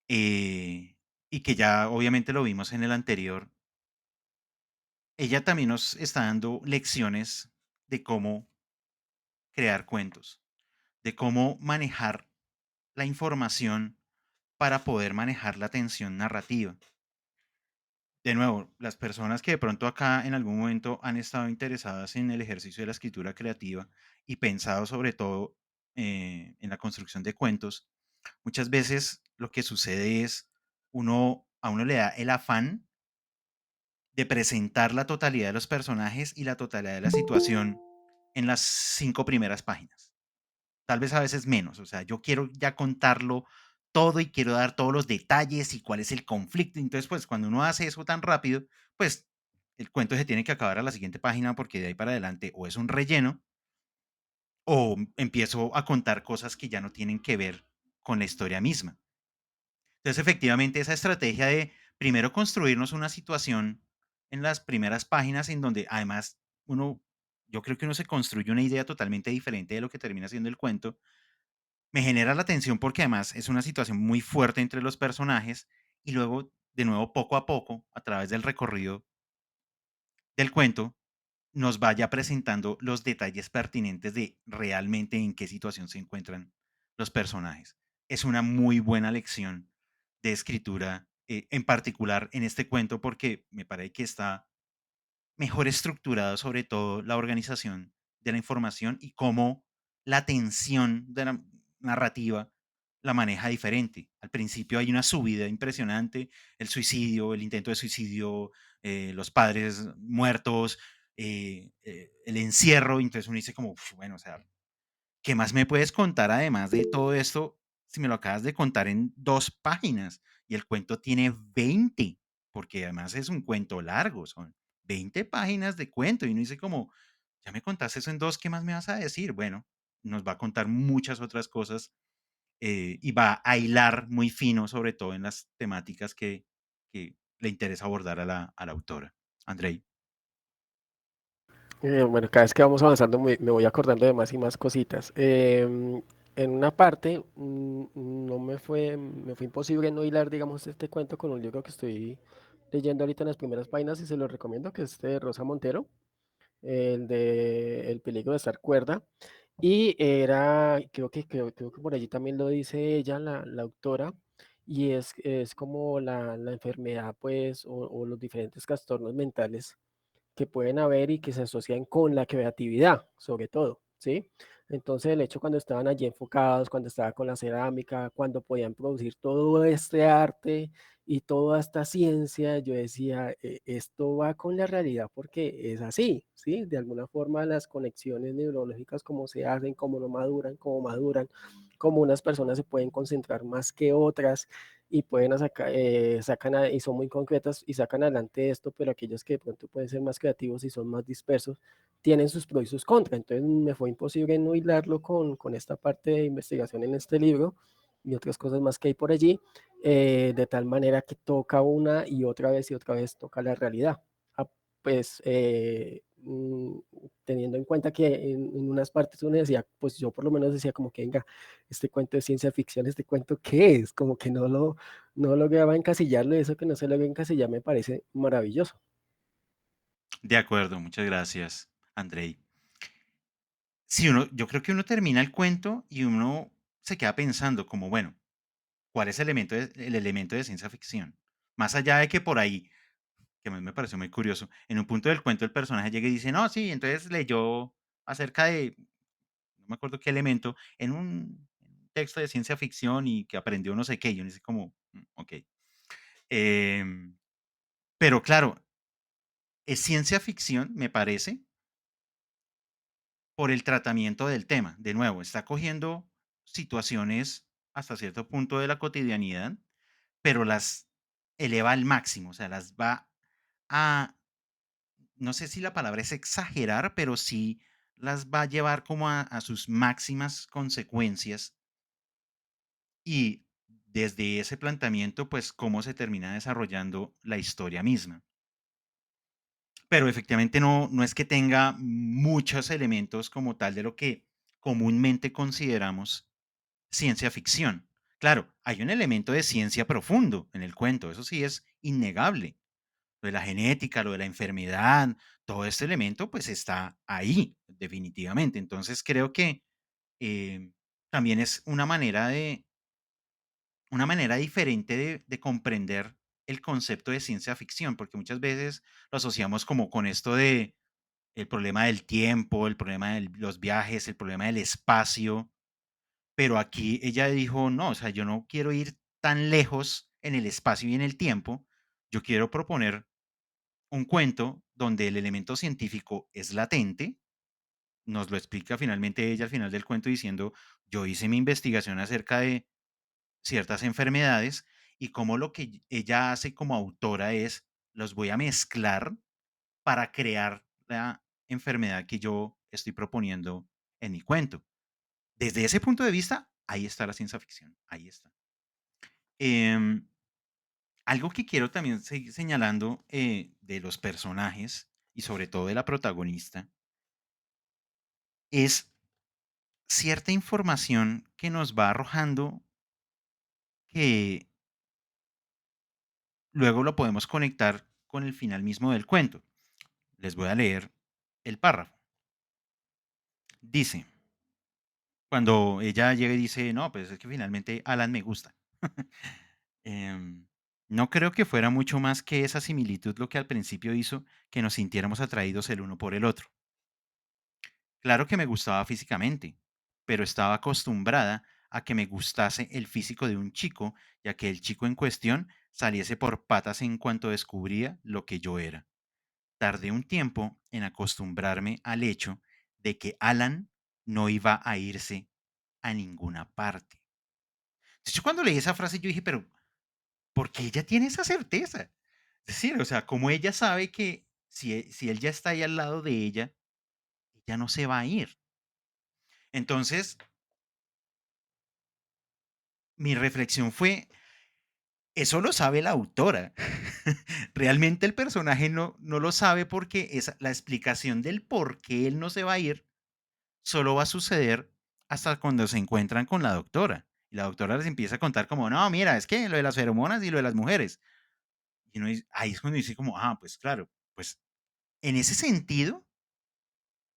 y que ya obviamente lo vimos en el anterior, ella también nos está dando lecciones de cómo crear cuentos, de cómo manejar la información para poder manejar la tensión narrativa. De nuevo, las personas que de pronto acá en algún momento han estado interesadas en el ejercicio de la escritura creativa y pensado sobre todo en la construcción de cuentos, muchas veces lo que sucede es a uno le da el afán de presentar la totalidad de los personajes y la totalidad de la situación en las 5 primeras páginas. Tal vez a veces menos, o sea, yo quiero ya contarlo todo y quiero dar todos los detalles y cuál es el conflicto. Entonces, pues cuando uno hace eso tan rápido, pues el cuento se tiene que acabar a la siguiente página porque de ahí para adelante o es un relleno o empiezo a contar cosas que ya no tienen que ver con la historia misma. Entonces, efectivamente, esa estrategia de primero construirnos una situación en las primeras páginas en donde además yo creo que uno se construye una idea totalmente diferente de lo que termina siendo el cuento, me genera la tensión porque además es una situación muy fuerte entre los personajes y luego de nuevo, poco a poco, a través del recorrido del cuento, nos vaya presentando los detalles pertinentes de realmente en qué situación se encuentran los personajes. Es una muy buena lección de escritura, en particular en este cuento, porque me parece que está mejor estructurado, sobre todo la organización de la información y cómo la tensión de la narrativa la maneja diferente. Al principio hay una subida impresionante, el suicidio, el intento de suicidio, los padres muertos, el encierro, entonces uno dice como, "Uf, bueno, o sea, ¿qué más me puedes contar además de todo esto si me lo acabas de contar en 2 páginas? Y el cuento tiene 20, porque además es un cuento largo, son 20 páginas de cuento. Y uno dice como, ya me contaste eso en 2, ¿qué más me vas a decir? Bueno, nos va a contar muchas otras cosas, y va a hilar muy fino, sobre todo en las temáticas que le interesa abordar a la autora. Andrei. Bueno, cada vez que vamos avanzando me voy acordando de más y más cositas. En una parte no me fue imposible no hilar, digamos, este cuento con un libro que estoy leyendo ahorita en las primeras páginas y se lo recomiendo, que es este de Rosa Montero, el de El peligro de estar cuerda. Y era, creo que por allí también lo dice ella, la autora, y es como la enfermedad, pues, o los diferentes trastornos mentales que pueden haber y que se asocian con la creatividad, sobre todo, ¿sí? Entonces, el hecho cuando estaban allí enfocados, cuando estaba con la cerámica, cuando podían producir todo este arte y toda esta ciencia, yo decía, esto va con la realidad porque es así, ¿sí? De alguna forma las conexiones neurológicas, cómo se hacen, cómo maduran, cómo unas personas se pueden concentrar más que otras y pueden y son muy concretas y sacan adelante esto, pero aquellos que de pronto pueden ser más creativos y son más dispersos, tienen sus pros y sus contras. Entonces me fue imposible no hilarlo con esta parte de investigación en este libro y otras cosas más que hay por allí, de tal manera que toca una y otra vez toca la realidad. Ah, pues teniendo en cuenta que en unas partes uno decía, pues yo por lo menos decía como que venga, este cuento de ciencia ficción, este cuento, ¿qué es? Como que no lograba encasillarlo y eso que no se logra encasillar me parece maravilloso. De acuerdo, muchas gracias, Andrei. Sí, yo creo que uno termina el cuento y uno se queda pensando como, bueno, ¿cuál es el elemento de ciencia ficción? Más allá de que por ahí, que a mí me pareció muy curioso, en un punto del cuento el personaje llega y dice, no, sí, entonces leyó acerca de, no me acuerdo qué elemento, en un texto de ciencia ficción y que aprendió no sé qué, y uno dice como, ok. Em, pero claro, es ciencia ficción, me parece, por el tratamiento del tema. De nuevo, está cogiendo situaciones hasta cierto punto de la cotidianidad, pero las eleva al máximo, o sea, las va a, no sé si la palabra es exagerar, pero sí las va a llevar como a sus máximas consecuencias y desde ese planteamiento, pues cómo se termina desarrollando la historia misma. Pero efectivamente no es que tenga muchos elementos como tal de lo que comúnmente consideramos ciencia ficción. Claro, hay un elemento de ciencia profundo en el cuento, eso sí es innegable. Lo de la genética, lo de la enfermedad, todo este elemento pues está ahí, definitivamente. Entonces creo que también es una manera diferente de comprender el concepto de ciencia ficción, porque muchas veces lo asociamos como con esto de el problema del tiempo, el problema de los viajes, el problema del espacio, pero aquí ella dijo, no, o sea, yo no quiero ir tan lejos en el espacio y en el tiempo, yo quiero proponer un cuento donde el elemento científico es latente, nos lo explica finalmente ella al final del cuento diciendo, yo hice mi investigación acerca de ciertas enfermedades y cómo lo que ella hace como autora es, los voy a mezclar para crear la enfermedad que yo estoy proponiendo en mi cuento. Desde ese punto de vista, ahí está la ciencia ficción, ahí está. Em, Algo que quiero también seguir señalando, de los personajes y sobre todo de la protagonista es cierta información que nos va arrojando que luego lo podemos conectar con el final mismo del cuento. Les voy a leer el párrafo. Dice, cuando ella llega y dice, no, pues es que finalmente Alan me gusta. Em, no creo que fuera mucho más que esa similitud lo que al principio hizo que nos sintiéramos atraídos el uno por el otro. Claro que me gustaba físicamente, pero estaba acostumbrada a que me gustase el físico de un chico y a que el chico en cuestión saliese por patas en cuanto descubría lo que yo era. Tardé un tiempo en acostumbrarme al hecho de que Alan no iba a irse a ninguna parte. De hecho, cuando leí esa frase yo dije, pero ¿por qué ella tiene esa certeza? Es decir, o sea, como ella sabe que si él ya está ahí al lado de ella no se va a ir. Entonces, mi reflexión fue, eso lo sabe la autora. Realmente el personaje no lo sabe porque la explicación del por qué él no se va a ir solo va a suceder hasta cuando se encuentran con la doctora. Y la doctora les empieza a contar como, no, mira, es que lo de las feromonas y lo de las mujeres. Y ahí es cuando dice como, pues claro, pues en ese sentido,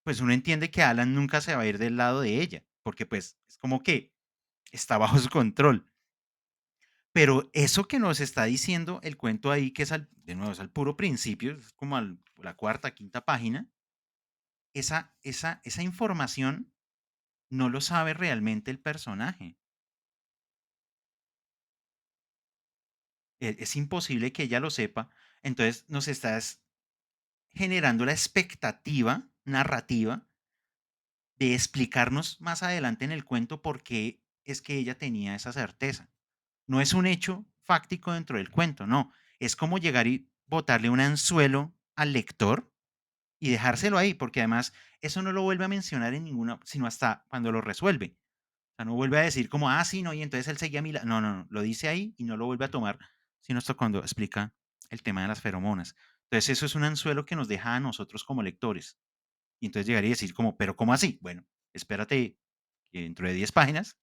pues uno entiende que Alan nunca se va a ir del lado de ella, porque pues es como que está bajo su control. Pero eso que nos está diciendo el cuento ahí, que es de nuevo, es al puro principio, es como la cuarta, quinta página, esa información no lo sabe realmente el personaje. Es imposible que ella lo sepa. Entonces nos estás generando la expectativa narrativa de explicarnos más adelante en el cuento por qué es que ella tenía esa certeza. No es un hecho fáctico dentro del cuento, no. Es como llegar y botarle un anzuelo al lector y dejárselo ahí, porque además eso no lo vuelve a mencionar en ninguna, sino hasta cuando lo resuelve. O sea, no vuelve a decir como, sí, no, y entonces él seguía a mi lado. No, no, no, lo dice ahí y no lo vuelve a tomar, sino hasta cuando explica el tema de las feromonas. Entonces eso es un anzuelo que nos deja a nosotros como lectores. Y entonces llegaría a decir como, pero ¿cómo así? Bueno, espérate que dentro de 10 páginas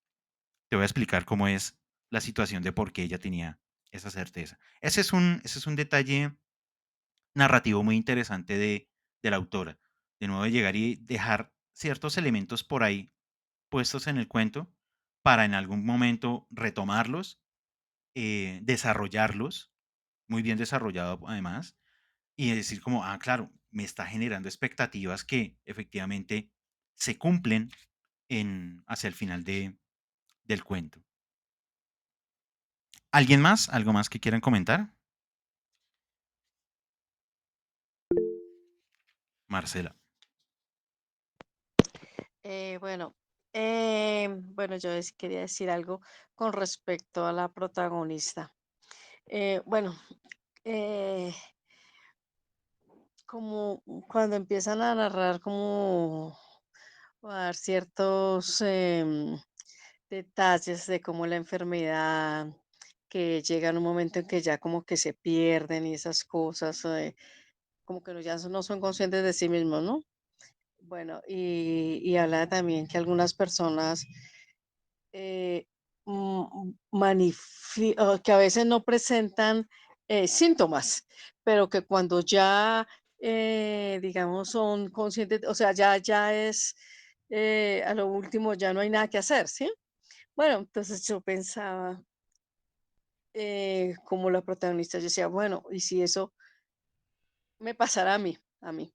te voy a explicar cómo es la situación de por qué ella tenía esa certeza. Ese es un detalle narrativo muy interesante de la autora. De nuevo, de llegar y dejar ciertos elementos por ahí puestos en el cuento para en algún momento retomarlos, desarrollarlos, muy bien desarrollado además, y decir como, claro, me está generando expectativas que efectivamente se cumplen hacia el final del cuento. ¿Alguien más? ¿Algo más que quieran comentar? Marcela. Bueno, bueno, quería decir algo con respecto a la protagonista. Bueno, eh, como cuando empiezan a narrar como a dar ciertos detalles de cómo la enfermedad, que llega en un momento en que ya como que se pierden y esas cosas, como que ya no son conscientes de sí mismos, ¿no? Bueno, y habla también que algunas personas eh, que a veces no presentan síntomas, pero que cuando ya, digamos, son conscientes, o sea, ya es, a lo último ya no hay nada que hacer, ¿sí? Bueno, entonces yo pensaba, como la protagonista, yo decía, bueno, ¿y si eso me pasara a mí? A mí.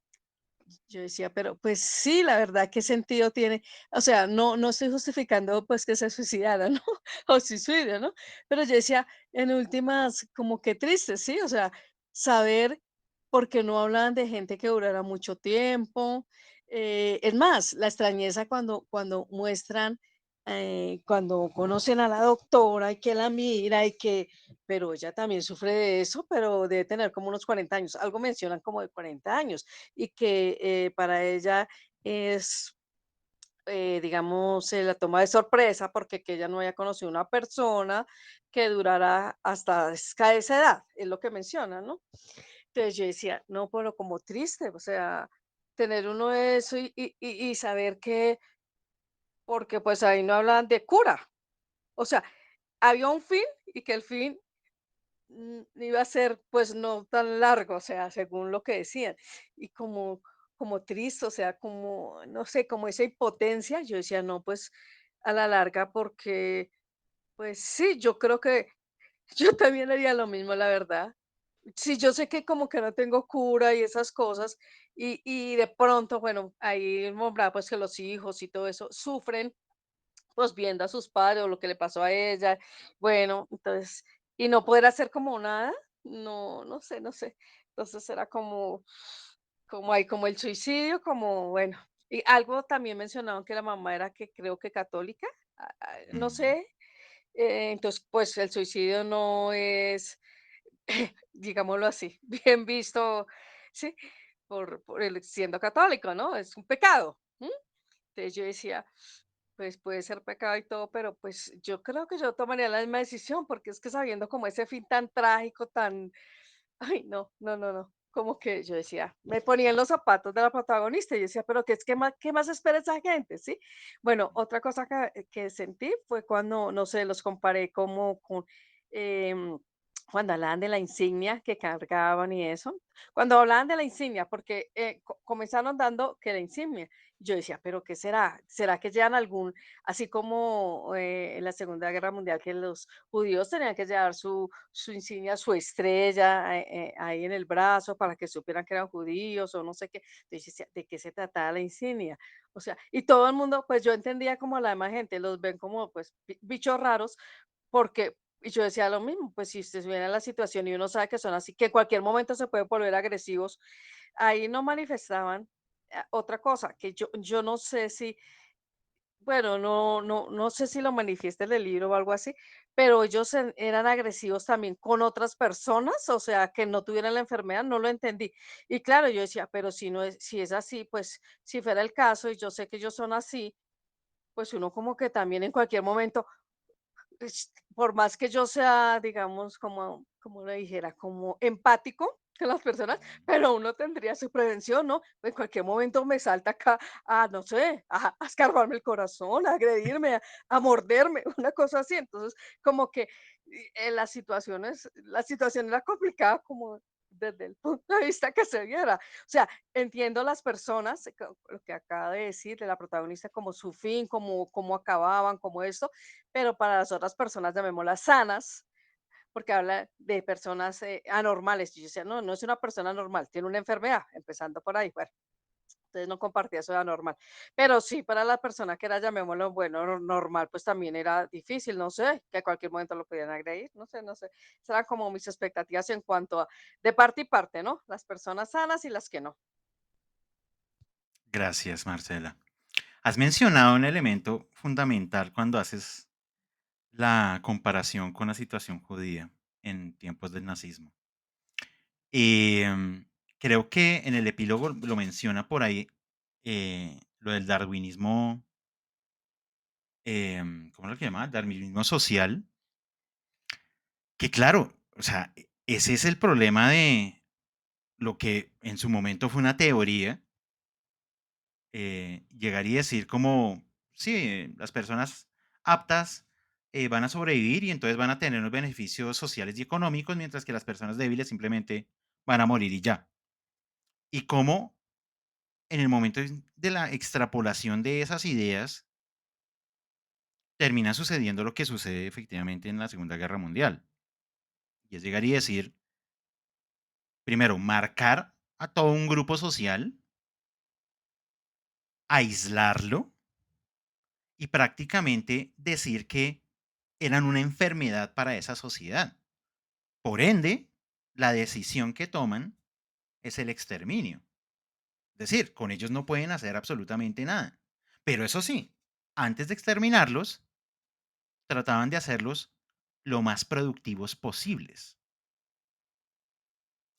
Yo decía, pero pues sí, la verdad, ¿qué sentido tiene? O sea, no estoy justificando pues que se suicidara, ¿no? O suicidio, ¿no? Pero yo decía, en últimas, como que triste, ¿sí? O sea, saber por qué no hablaban de gente que durara mucho tiempo. Es más, la extrañeza cuando muestran, cuando conocen a la doctora y que la mira y que, pero ella también sufre de eso, pero debe tener como unos 40 años. Algo mencionan como de 40 años y que para ella es, digamos, se la toma de sorpresa porque que ella no haya conocido una persona que durara hasta esa edad, es lo que menciona, ¿no? Entonces yo decía, no, pero como triste, o sea, tener uno eso y saber que, porque pues ahí no hablan de cura, o sea, había un fin y que el fin iba a ser, pues, no tan largo, o sea, según lo que decían. Y como triste, o sea, como, no sé, como esa impotencia, yo decía: "No, pues, a la larga", porque, pues sí, yo creo que yo también haría lo mismo, la verdad. Sí, yo sé que como que no tengo cura y esas cosas, y de pronto, bueno, ahí nombrar, pues, que los hijos y todo eso sufren, pues, viendo a sus padres o lo que le pasó a ella. Bueno, entonces, y no poder hacer como nada, no, no sé, no sé. Entonces era como ahí, como el suicidio, como bueno. Y algo también mencionaban que la mamá era que creo que católica, no Mm, sé. Entonces, pues el suicidio no es, digámoslo así, bien visto, ¿sí? Por el siendo católico, ¿no? Es un pecado. Entonces yo decía, pues puede ser pecado y todo, pero pues yo creo que yo tomaría la misma decisión, porque es que sabiendo como ese fin tan trágico, tan, ay, no, no, no, no, como que yo decía, me ponía en los zapatos de la protagonista y yo decía, pero qué más espera esa gente? ¿Sí? Bueno, otra cosa que sentí fue cuando, no sé, los comparé como con, em, cuando hablaban de la insignia que cargaban y eso, cuando hablaban de la insignia, porque comenzaron dando que la insignia, yo decía, pero ¿qué será? ¿Será que llevan algún, así como en la Segunda Guerra Mundial, que los judíos tenían que llevar su insignia, su estrella ahí en el brazo para que supieran que eran judíos o no sé qué? Entonces, yo decía, ¿de qué se trataba la insignia? O sea, y todo el mundo, pues yo entendía como la demás gente, los ven como pues bichos raros, porque, y yo decía lo mismo, pues si se viene la situación y uno sabe que son así, que en cualquier momento se pueden volver agresivos, ahí no manifestaban otra cosa, que yo no sé si, bueno, no sé si lo manifiesta en el libro o algo así, pero ellos eran agresivos también con otras personas, o sea, que no tuvieran la enfermedad, no lo entendí. Y claro, yo decía, pero si no es, si es así, pues si fuera el caso y yo sé que ellos son así, pues uno como que también en cualquier momento por más que yo sea, digamos, como le dijera, como empático con las personas, mm. pero uno tendría su prevención, ¿no? En cualquier momento me salta acá a, no sé, a escarbarme el corazón, a agredirme, a morderme, una cosa así. Entonces, como que la situación era complicada como desde el punto de vista que se viera. O sea, entiendo las personas, lo que acaba de decir de la protagonista, como su fin, como cómo acababan, como esto, pero para las otras personas, llamémoslas sanas, porque habla de personas anormales. Y yo decía, no, no es una persona normal, tiene una enfermedad, empezando por ahí. Bueno, entonces no compartía eso de anormal. Pero sí, para la persona que era, llamémoslo, bueno, normal, pues también era difícil, no sé, que a cualquier momento lo podían agredir, no sé, no sé. Esas eran como mis expectativas en cuanto a, de parte y parte, ¿no? Las personas sanas y las que no. Gracias, Marcela. Has mencionado un elemento fundamental cuando haces la comparación con la situación judía en tiempos del nazismo. Em, Creo que en el epílogo lo menciona por ahí, lo del darwinismo, ¿cómo lo que llama? Darwinismo social, que claro, o sea, ese es el problema de lo que en su momento fue una teoría, llegar y decir como, sí, las personas aptas van a sobrevivir y entonces van a tener unos beneficios sociales y económicos, mientras que las personas débiles simplemente van a morir y ya. Y cómo en el momento de la extrapolación de esas ideas termina sucediendo lo que sucede efectivamente en la Segunda Guerra Mundial. Y es llegar y decir, primero, marcar a todo un grupo social, aislarlo y prácticamente decir que eran una enfermedad para esa sociedad. Por ende, la decisión que toman es el exterminio. Es decir, con ellos no pueden hacer absolutamente nada. Pero eso sí, antes de exterminarlos, trataban de hacerlos lo más productivos posibles.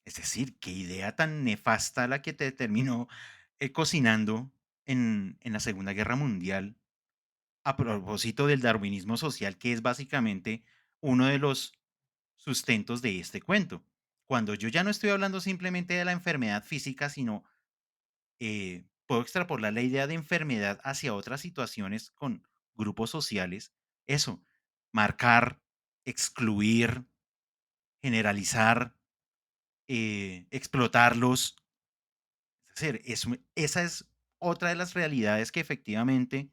Es decir, qué idea tan nefasta la que te terminó cocinando en la Segunda Guerra Mundial a propósito del darwinismo social, que es básicamente uno de los sustentos de este cuento. Cuando yo ya no estoy hablando simplemente de la enfermedad física, sino puedo extrapolar la idea de enfermedad hacia otras situaciones con grupos sociales, eso, marcar, excluir, generalizar, explotarlos. Es decir, esa es otra de las realidades que efectivamente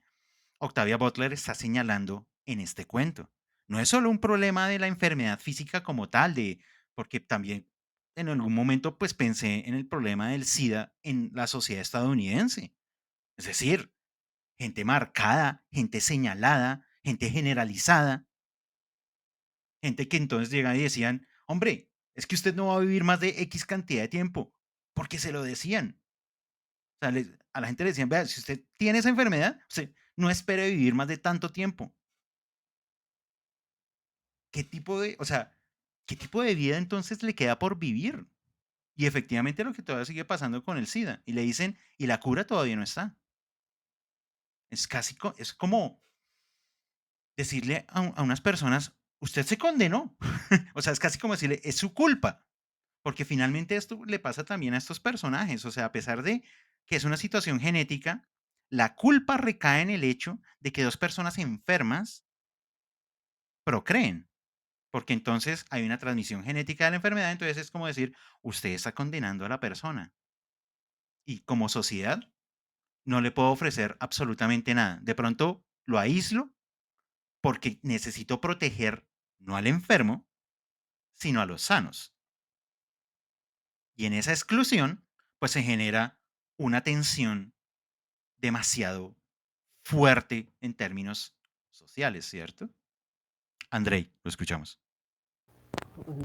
Octavia Butler está señalando en este cuento. No es solo un problema de la enfermedad física como tal, porque también en algún momento pues pensé en el problema del SIDA en la sociedad estadounidense. Es decir, gente marcada, gente señalada, gente generalizada, gente que entonces llegan y decían, hombre, es que usted no va a vivir más de X cantidad de tiempo, porque se lo decían. O sea, a la gente le decían, vea, si usted tiene esa enfermedad, usted no espere vivir más de tanto tiempo. ¿Qué tipo de, o sea, qué tipo de vida entonces le queda por vivir? Y efectivamente lo que todavía sigue pasando con el SIDA. Y le dicen, y la cura todavía no está. Es casi, es como decirle a unas personas, usted se condenó. O sea, es casi como decirle, es su culpa. Porque finalmente esto le pasa también a estos personajes. O sea, a pesar de que es una situación genética, la culpa recae en el hecho de que dos personas enfermas procreen. Porque entonces hay una transmisión genética de la enfermedad, entonces es como decir, usted está condenando a la persona. Y como sociedad no le puedo ofrecer absolutamente nada. De pronto lo aíslo porque necesito proteger no al enfermo, sino a los sanos. Y en esa exclusión, pues se genera una tensión demasiado fuerte en términos sociales, ¿cierto? Andrei, lo escuchamos.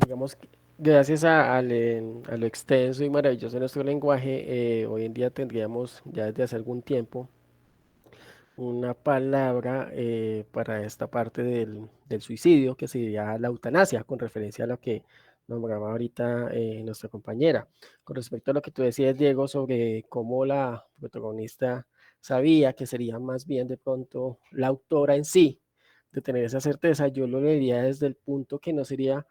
Digamos que gracias a lo extenso y maravilloso de nuestro lenguaje, hoy en día tendríamos ya desde hace algún tiempo una palabra para esta parte del suicidio, que sería la eutanasia, con referencia a lo que nombraba ahorita nuestra compañera. Con respecto a lo que tú decías, Diego, sobre cómo la protagonista sabía que sería más bien de pronto la autora en sí, de tener esa certeza, yo lo leería desde el punto que no sería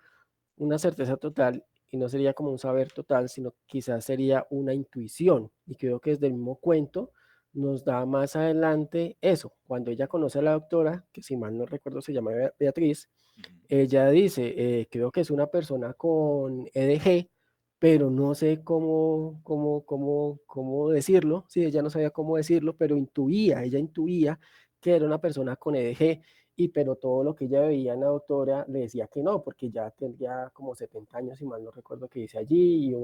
una certeza total y no sería como un saber total, sino quizás sería una intuición. Y creo que desde el mismo cuento nos da más adelante eso. Cuando ella conoce a la doctora, que si mal no recuerdo se llama Beatriz, ella dice, creo que es una persona con EDG, pero no sé cómo decirlo. Sí, ella no sabía cómo decirlo, pero ella intuía que era una persona con EDG y pero todo lo que ella veía en la doctora le decía que no, porque ya tendría como 70 años, si mal no recuerdo que dice allí,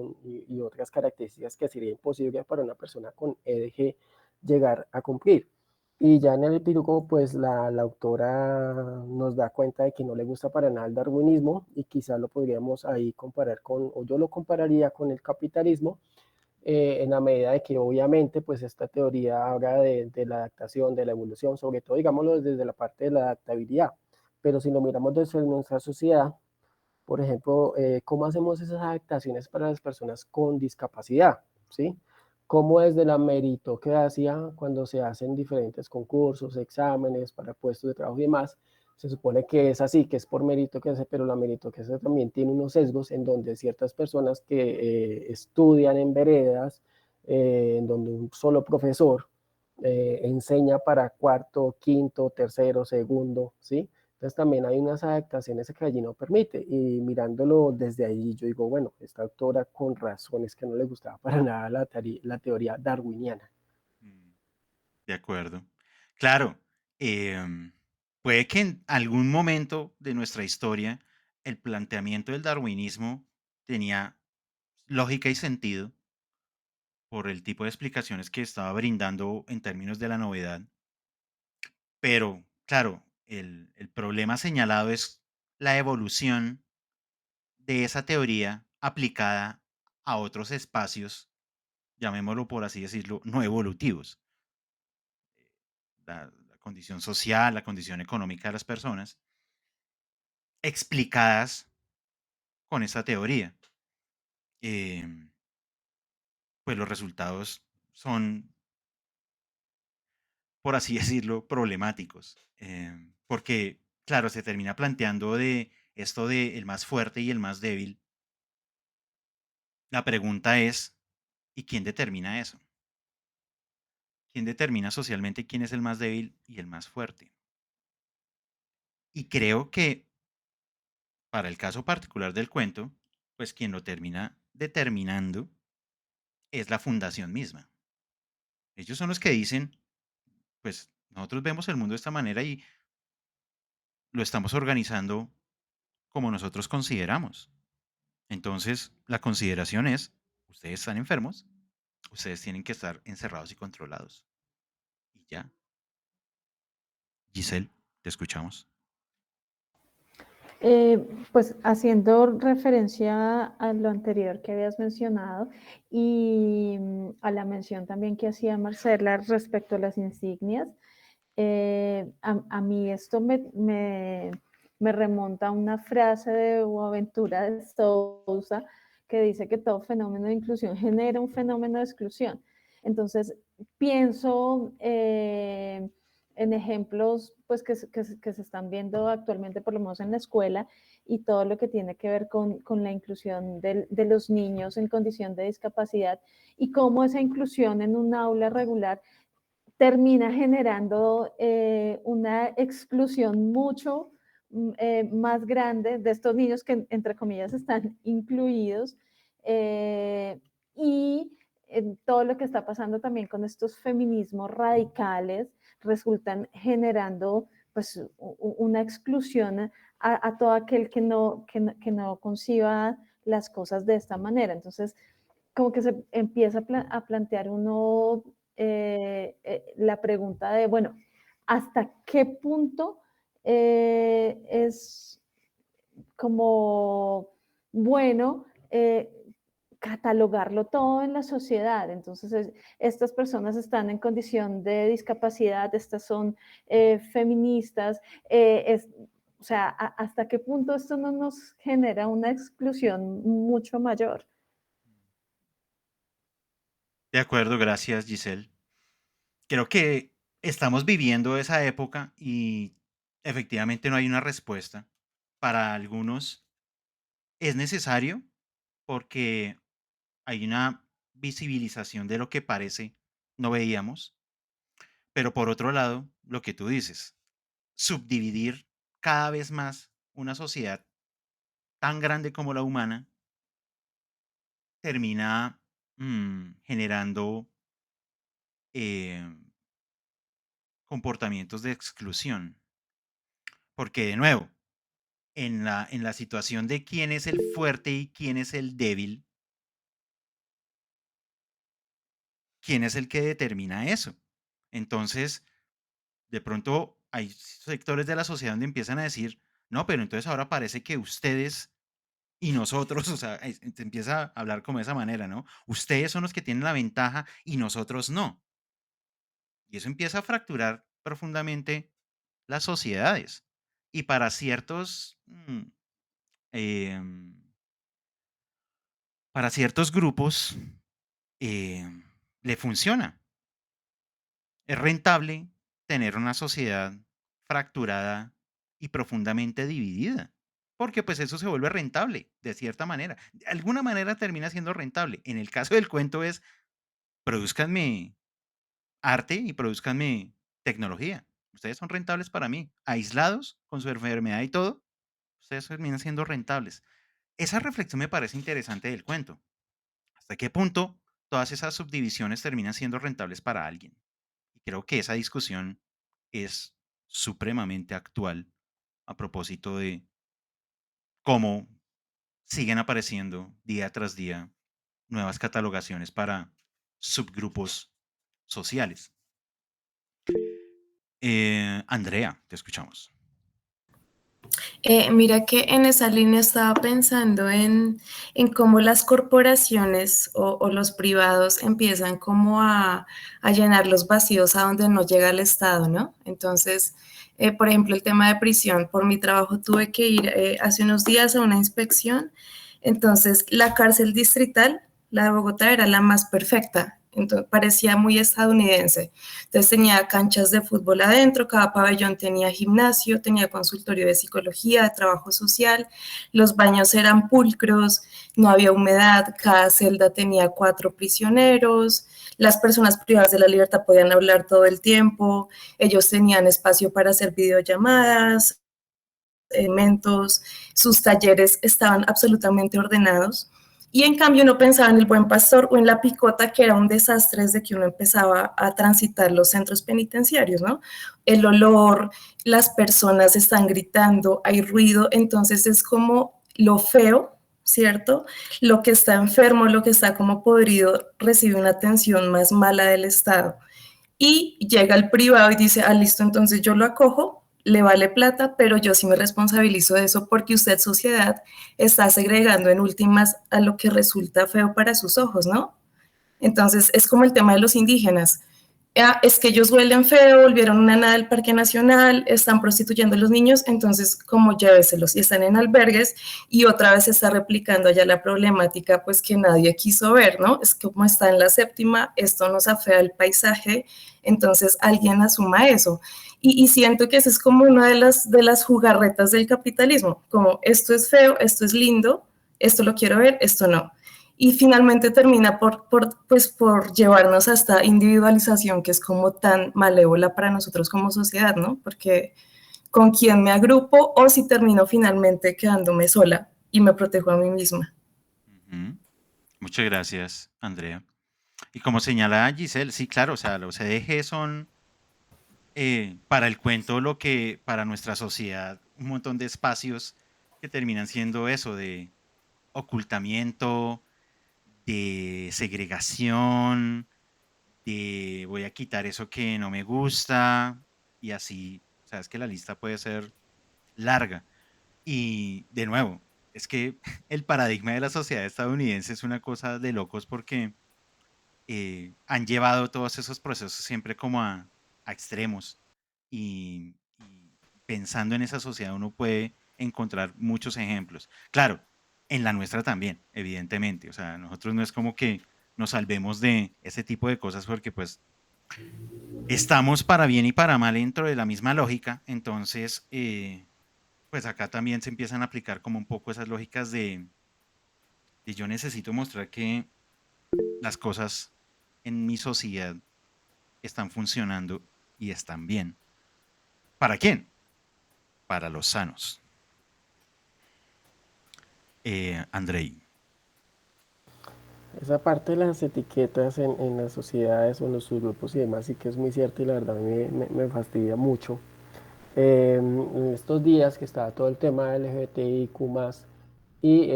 y otras características que sería imposible para una persona con EDG llegar a cumplir. Y ya en el epílogo, pues la autora nos da cuenta de que no le gusta para nada el darwinismo y quizá lo podríamos ahí comparar con, o yo lo compararía con el capitalismo, en la medida de que obviamente pues esta teoría habla de la adaptación, de la evolución, sobre todo digámoslo desde la parte de la adaptabilidad, pero si lo miramos desde nuestra sociedad, por ejemplo, ¿cómo hacemos esas adaptaciones para las personas con discapacidad? ¿Sí? ¿Cómo desde la meritocracia, cuando se hacen diferentes concursos, exámenes para puestos de trabajo y demás, se supone que es así, que es por meritocracia, pero la meritocracia también tiene unos sesgos en donde ciertas personas que estudian en veredas, en donde un solo profesor enseña para cuarto, quinto, tercero, segundo, ¿sí? Entonces también hay unas adaptaciones que allí no permite y mirándolo desde ahí yo digo, bueno, esta autora con razones que no le gustaba para nada la teoría darwiniana. De acuerdo. Claro, em, puede que en algún momento de nuestra historia el planteamiento del darwinismo tenía lógica y sentido por el tipo de explicaciones que estaba brindando en términos de la novedad, pero claro, el problema señalado es la evolución de esa teoría aplicada a otros espacios, llamémoslo por así decirlo, no evolutivos. La condición social, la condición económica de las personas, explicadas con esta teoría. Em, pues los resultados son, por así decirlo, problemáticos. Porque, claro, se termina planteando de esto de el más fuerte y el más débil. La pregunta es, ¿y quién determina eso? ¿Quién determina socialmente quién es el más débil y el más fuerte? Y creo que para el caso particular del cuento, pues quien lo termina determinando es la fundación misma. Ellos son los que dicen, pues nosotros vemos el mundo de esta manera y lo estamos organizando como nosotros consideramos. Entonces, la consideración es, ustedes están enfermos, ustedes tienen que estar encerrados y controlados. Y ya. Giselle, te escuchamos. Pues haciendo referencia a lo anterior que habías mencionado y a la mención también que hacía Marcela respecto a las insignias, a mí esto me remonta a una frase de Boaventura de Sousa que dice que todo fenómeno de inclusión genera un fenómeno de exclusión. Entonces, pienso en ejemplos pues, que se están viendo actualmente, por lo menos en la escuela, y todo lo que tiene que ver con la inclusión de los niños en condición de discapacidad y cómo esa inclusión en un aula regular termina generando una exclusión mucho más grande de estos niños que, entre comillas, están incluidos y todo lo que está pasando también con estos feminismos radicales resultan generando pues una exclusión a todo aquel que no conciba las cosas de esta manera. Entonces, como que se empieza a plantear uno la pregunta de, bueno, ¿hasta qué punto es como bueno catalogarlo todo en la sociedad? Entonces, estas personas están en condición de discapacidad, estas son feministas, o sea, ¿hasta qué punto esto no nos genera una exclusión mucho mayor? De acuerdo, gracias Giselle. Creo que estamos viviendo esa época y efectivamente no hay una respuesta. Para algunos es necesario porque hay una visibilización de lo que parece no veíamos, pero por otro lado, lo que tú dices, subdividir cada vez más una sociedad tan grande como la humana termina generando eh, comportamientos de exclusión. Porque de nuevo, en la situación de quién es el fuerte y quién es el débil, quién es el que determina eso. Entonces, de pronto hay sectores de la sociedad donde empiezan a decir, no, pero entonces ahora parece que ustedes y nosotros, o sea, te empieza a hablar como de esa manera, ¿no? Ustedes son los que tienen la ventaja y nosotros no. Y eso empieza a fracturar profundamente las sociedades. Y para ciertos, em, para ciertos grupos le funciona. Es rentable tener una sociedad fracturada y profundamente dividida, porque pues eso se vuelve rentable de cierta manera. De alguna manera termina siendo rentable. En el caso del cuento es, produzcanme arte y produzcanme tecnología. Ustedes son rentables para mí. Aislados, con su enfermedad y todo, ustedes terminan siendo rentables. Esa reflexión me parece interesante del cuento. ¿Hasta qué punto todas esas subdivisiones terminan siendo rentables para alguien? Y creo que esa discusión es supremamente actual a propósito de cómo siguen apareciendo día tras día nuevas catalogaciones para subgrupos sociales. Andrea, te escuchamos. Mira que en esa línea estaba pensando en cómo las corporaciones o los privados empiezan como a llenar los vacíos a donde no llega el Estado, ¿no? Entonces, por ejemplo, el tema de prisión. Por mi trabajo tuve que ir hace unos días a una inspección. Entonces, la cárcel distrital, la de Bogotá, era la más perfecta. Entonces, parecía muy estadounidense. Entonces tenía canchas de fútbol adentro, cada pabellón tenía gimnasio, tenía consultorio de psicología, de trabajo social, los baños eran pulcros, no había humedad, cada celda tenía 4 prisioneros, las personas privadas de la libertad podían hablar todo el tiempo, ellos tenían espacio para hacer videollamadas, elementos, sus talleres estaban absolutamente ordenados. Y en cambio uno pensaba en el Buen Pastor o en La Picota, que era un desastre desde que uno empezaba a transitar los centros penitenciarios, ¿no? El olor, las personas están gritando, hay ruido, entonces es como lo feo, ¿cierto? Lo que está enfermo, lo que está como podrido, recibe una atención más mala del Estado. Y llega el privado y dice, listo, entonces yo lo acojo, le vale plata, pero yo sí me responsabilizo de eso porque usted, sociedad, está segregando en últimas a lo que resulta feo para sus ojos, ¿no? Entonces, es como el tema de los indígenas. Es que ellos huelen feo, volvieron una nada del Parque Nacional, están prostituyendo a los niños, entonces, como lléveselos, y están en albergues, y otra vez se está replicando allá la problemática, pues que nadie quiso ver, ¿no? Es como está en la séptima, esto nos afea el paisaje, entonces alguien asuma eso. Y siento que esa es como una de las jugarretas del capitalismo, como esto es feo, esto es lindo, esto lo quiero ver, esto no. Y finalmente termina pues, por llevarnos a esta individualización que es como tan malévola para nosotros como sociedad, ¿no? Porque con quién me agrupo o si termino finalmente quedándome sola y me protejo a mí misma. Ujú. Muchas gracias, Andrea. Y como señala Giselle, sí, claro, o sea, los CDG son para el cuento lo que para nuestra sociedad un montón de espacios que terminan siendo eso de ocultamiento, de segregación, de voy a quitar eso que no me gusta y así, o sea, es que la lista puede ser larga. Y de nuevo, es que el paradigma de la sociedad estadounidense es una cosa de locos porque han llevado todos esos procesos siempre como a extremos y pensando en esa sociedad uno puede encontrar muchos ejemplos. Claro, en la nuestra también, evidentemente. O sea, nosotros no es como que nos salvemos de ese tipo de cosas porque pues estamos para bien y para mal dentro de la misma lógica. Entonces, pues acá también se empiezan a aplicar como un poco esas lógicas de yo necesito mostrar que las cosas en mi sociedad están funcionando y están bien. ¿Para quién? Para los sanos. Andrei. Esa parte de las etiquetas en las sociedades o en los subgrupos y demás sí que es muy cierto y la verdad a mí me fastidia mucho. En estos días que estaba todo el tema LGBTIQ+, y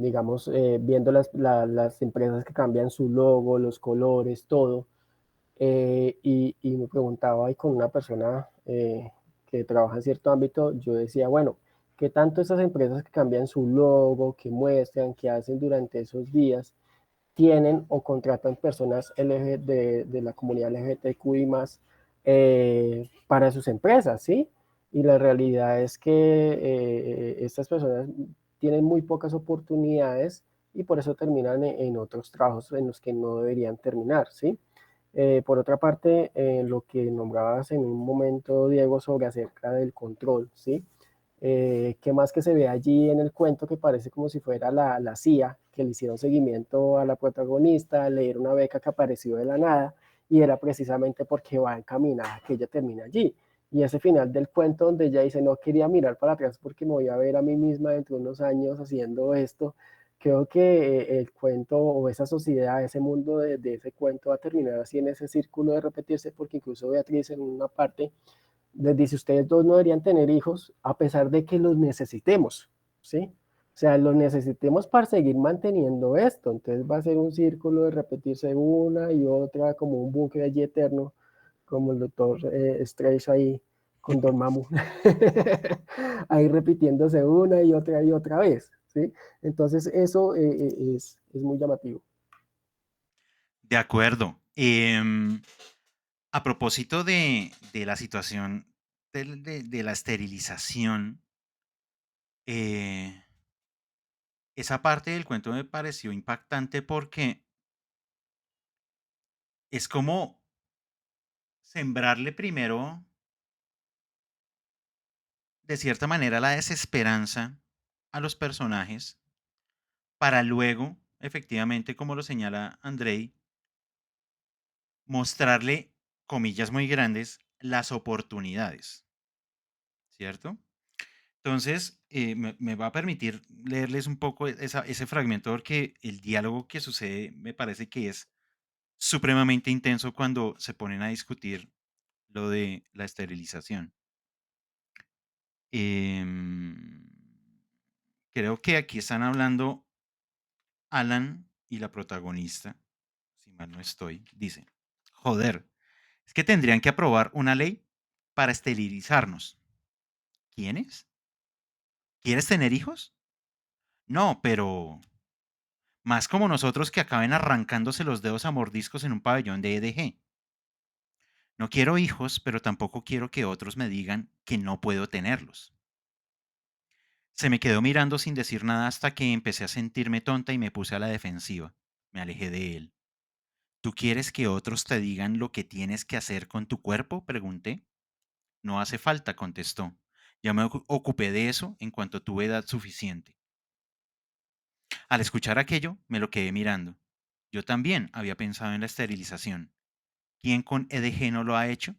digamos, viendo las empresas que cambian su logo, los colores, todo, y me preguntaba ahí con una persona que trabaja en cierto ámbito, yo decía, bueno, ¿qué tanto esas empresas que cambian su logo, que muestran, que hacen durante esos días, tienen o contratan personas de la comunidad LGBTQI más para sus empresas, ¿sí? Y la realidad es que estas personas tienen muy pocas oportunidades y por eso terminan en otros trabajos en los que no deberían terminar, ¿sí? Por otra parte, lo que nombrabas en un momento, Diego, sobre acerca del control, ¿sí? ¿Qué más que se ve allí en el cuento que parece como si fuera la CIA, que le hicieron seguimiento a la protagonista, le dieron una beca que apareció de la nada y era precisamente porque va encaminada que ella termina allí? Y ese final del cuento donde ella dice, no quería mirar para atrás porque me voy a ver a mí misma dentro de unos años haciendo esto, creo que el cuento o esa sociedad, ese mundo de ese cuento va a terminar así en ese círculo de repetirse porque incluso Beatriz en una parte les dice, ustedes dos no deberían tener hijos a pesar de que los necesitemos, ¿sí? O sea, los necesitemos para seguir manteniendo esto. Entonces va a ser un círculo de repetirse una y otra, como un bucle allí eterno, como el doctor Strange ahí con Don Mamu, ahí repitiéndose una y otra vez, ¿sí? Entonces eso es muy llamativo. De acuerdo. A propósito de la situación de la esterilización, eh, esa parte del cuento me pareció impactante porque es como sembrarle primero, de cierta manera, la desesperanza a los personajes para luego, efectivamente, como lo señala Andrei, mostrarle, comillas muy grandes, las oportunidades, ¿cierto? Entonces, me va a permitir leerles un poco ese fragmento porque el diálogo que sucede me parece que es supremamente intenso cuando se ponen a discutir lo de la esterilización. Em, Creo que aquí están hablando Alan y la protagonista, si mal no estoy, dice, joder, es que tendrían que aprobar una ley para esterilizarnos. ¿Quiénes? ¿Quieres tener hijos? No, pero más como nosotros que acaben arrancándose los dedos a mordiscos en un pabellón de EDG. No quiero hijos, pero tampoco quiero que otros me digan que no puedo tenerlos. Se me quedó mirando sin decir nada hasta que empecé a sentirme tonta y me puse a la defensiva. Me alejé de él. ¿Tú quieres que otros te digan lo que tienes que hacer con tu cuerpo?, pregunté. No hace falta, contestó. Ya me ocupé de eso en cuanto tuve edad suficiente. Al escuchar aquello, me lo quedé mirando. Yo también había pensado en la esterilización. ¿Quién con EDG no lo ha hecho?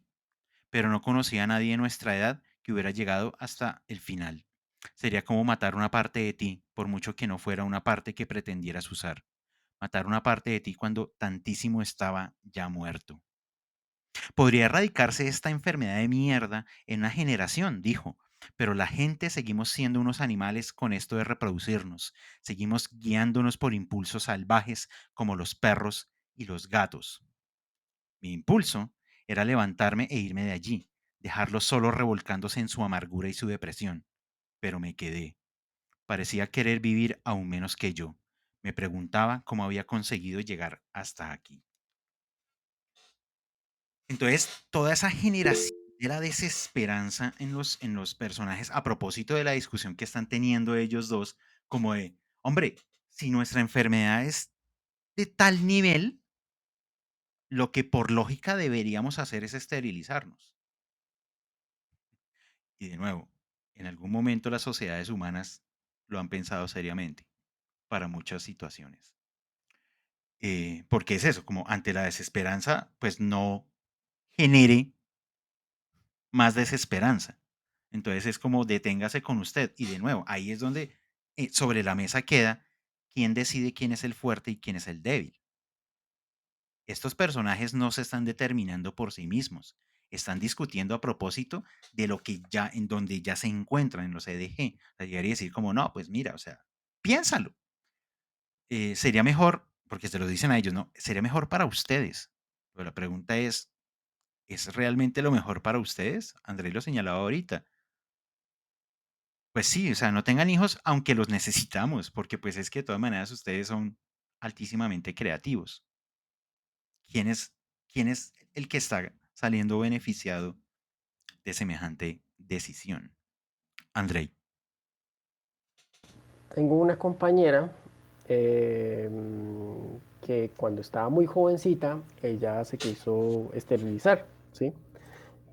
Pero no conocía a nadie de nuestra edad que hubiera llegado hasta el final. Sería como matar una parte de ti, por mucho que no fuera una parte que pretendieras usar. Matar una parte de ti cuando tantísimo estaba ya muerto. Podría erradicarse esta enfermedad de mierda en una generación, dijo, pero la gente seguimos siendo unos animales con esto de reproducirnos. Seguimos guiándonos por impulsos salvajes como los perros y los gatos. Mi impulso era levantarme e irme de allí, dejarlo solo revolcándose en su amargura y su depresión. Pero me quedé. Parecía querer vivir aún menos que yo. Me preguntaba cómo había conseguido llegar hasta aquí. Entonces, toda esa generación de la desesperanza en los personajes, a propósito de la discusión que están teniendo ellos dos, como de, hombre, si nuestra enfermedad es de tal nivel, lo que por lógica deberíamos hacer es esterilizarnos. Y de nuevo, en algún momento las sociedades humanas lo han pensado seriamente para muchas situaciones. Porque es eso, como ante la desesperanza, pues no genere más desesperanza. Entonces es como deténgase con usted. Y de nuevo, ahí es donde sobre la mesa queda quién decide quién es el fuerte y quién es el débil. Estos personajes no se están determinando por sí mismos. Están discutiendo a propósito de lo que ya, en donde ya se encuentran en los EDG. O sea, llegaría a decir como, no, pues mira, o sea, piénsalo. Sería mejor, porque se lo dicen a ellos, ¿no? Sería mejor para ustedes. Pero la pregunta ¿es realmente lo mejor para ustedes? André lo señalaba ahorita. Pues sí, o sea, no tengan hijos, aunque los necesitamos, porque pues es que de todas maneras ustedes son altísimamente creativos. ¿Quién es, quién es el que está saliendo beneficiado de semejante decisión? Andrei. Tengo una compañera que cuando estaba muy jovencita, ella se quiso esterilizar, ¿sí?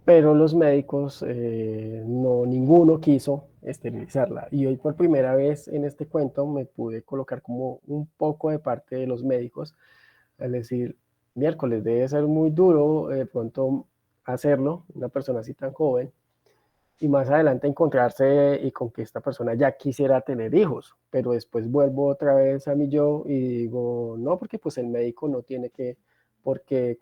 Pero los médicos, no, ninguno quiso esterilizarla. Y hoy por primera vez en este cuento me pude colocar como un poco de parte de los médicos, al decir, miércoles, debe ser muy duro de pronto hacerlo, una persona así tan joven, y más adelante encontrarse y con que esta persona ya quisiera tener hijos, pero después vuelvo otra vez a mi yo y digo, no, porque pues el médico no tiene que por qué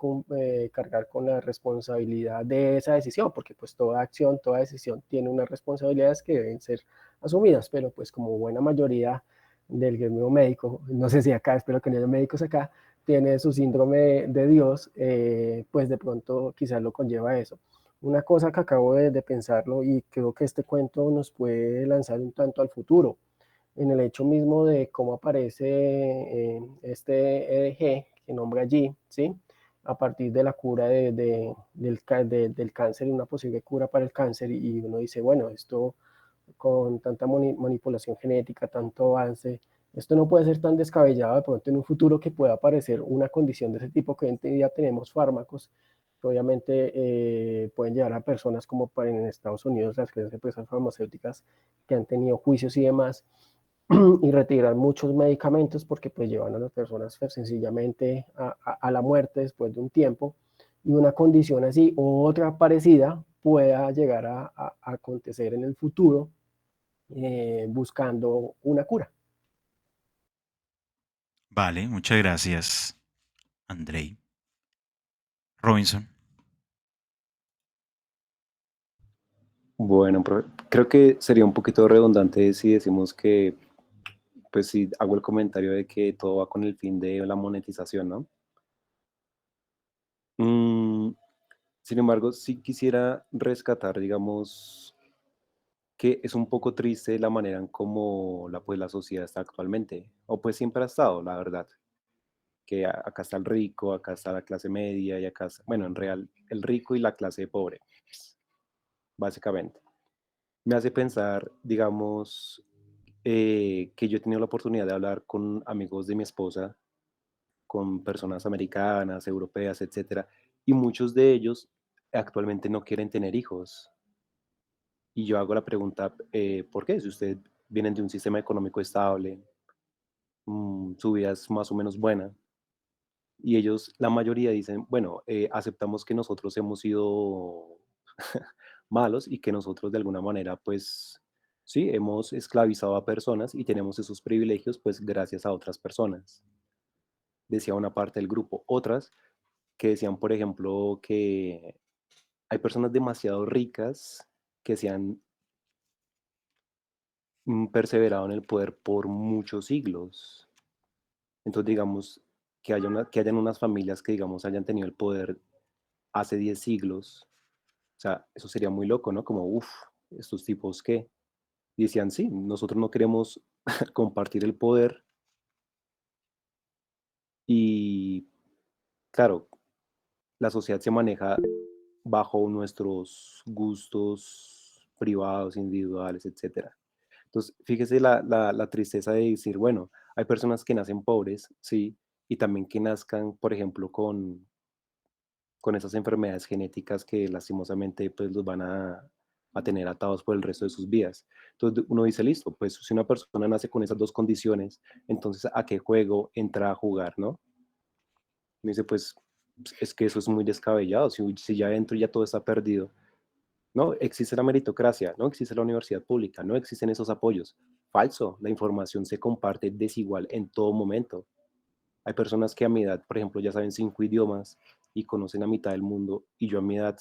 cargar con la responsabilidad de esa decisión, porque pues toda acción, toda decisión tiene unas responsabilidades que deben ser asumidas, pero pues como buena mayoría del gremio médico, no sé si acá, espero que no haya médicos acá, tiene su síndrome de Dios, pues de pronto quizás lo conlleva eso. Una cosa que acabo de pensarlo y creo que este cuento nos puede lanzar un tanto al futuro, en el hecho mismo de cómo aparece este EDG que nombra allí, ¿sí? A partir de la cura del cáncer y una posible cura para el cáncer y uno dice, bueno, esto con tanta manipulación genética, tanto avance, esto no puede ser tan descabellado de pronto en un futuro que pueda aparecer una condición de ese tipo que hoy en día tenemos fármacos que obviamente pueden llevar a personas como en Estados Unidos las grandes empresas farmacéuticas que han tenido juicios y demás y retirar muchos medicamentos porque pues llevan a las personas pues, sencillamente a la muerte después de un tiempo y una condición así o otra parecida pueda llegar a acontecer en el futuro buscando una cura. Vale, muchas gracias, Andrei. Robinson. Bueno, creo que sería un poquito redundante si decimos que, pues si hago el comentario de que todo va con el fin de la monetización, ¿no? Sin embargo, sí quisiera rescatar, digamos, que es un poco triste la manera en cómo pues, la sociedad está actualmente, o pues siempre ha estado, la verdad, que acá está el rico, acá está la clase media y acá está, bueno, en real, el rico y la clase pobre, básicamente. Me hace pensar, digamos, que yo he tenido la oportunidad de hablar con amigos de mi esposa, con personas americanas, europeas, etcétera, y muchos de ellos actualmente no quieren tener hijos. Y yo hago la pregunta, ¿por qué? Si ustedes vienen de un sistema económico estable, su vida es más o menos buena, y ellos, la mayoría dicen, bueno, aceptamos que nosotros hemos sido malos y que nosotros de alguna manera, pues, sí, hemos esclavizado a personas y tenemos esos privilegios, pues, gracias a otras personas, decía una parte del grupo. Otras que decían, por ejemplo, que hay personas demasiado ricas que se han perseverado en el poder por muchos siglos. Entonces, digamos, que hayan unas familias que, digamos, hayan tenido el poder hace 10 siglos. O sea, eso sería muy loco, ¿no? Como, uff, estos tipos qué. Y decían, sí, nosotros no queremos compartir el poder. Y claro, la sociedad se maneja bajo nuestros gustos privados, individuales, etcétera. Entonces, fíjese la tristeza de decir, bueno, hay personas que nacen pobres, sí, y también que nazcan, por ejemplo, con esas enfermedades genéticas que lastimosamente pues los van a tener atados por el resto de sus vidas. Entonces uno dice, listo, pues si una persona nace con esas dos condiciones, entonces ¿a qué juego entra a jugar, no? Me dice, pues es que eso es muy descabellado, si ya dentro ya todo está perdido. No, existe la meritocracia, no existe la universidad pública, no existen esos apoyos. Falso, la información se comparte desigual en todo momento. Hay personas que a mi edad, por ejemplo, ya saben 5 idiomas y conocen a mitad del mundo, y yo a mi edad,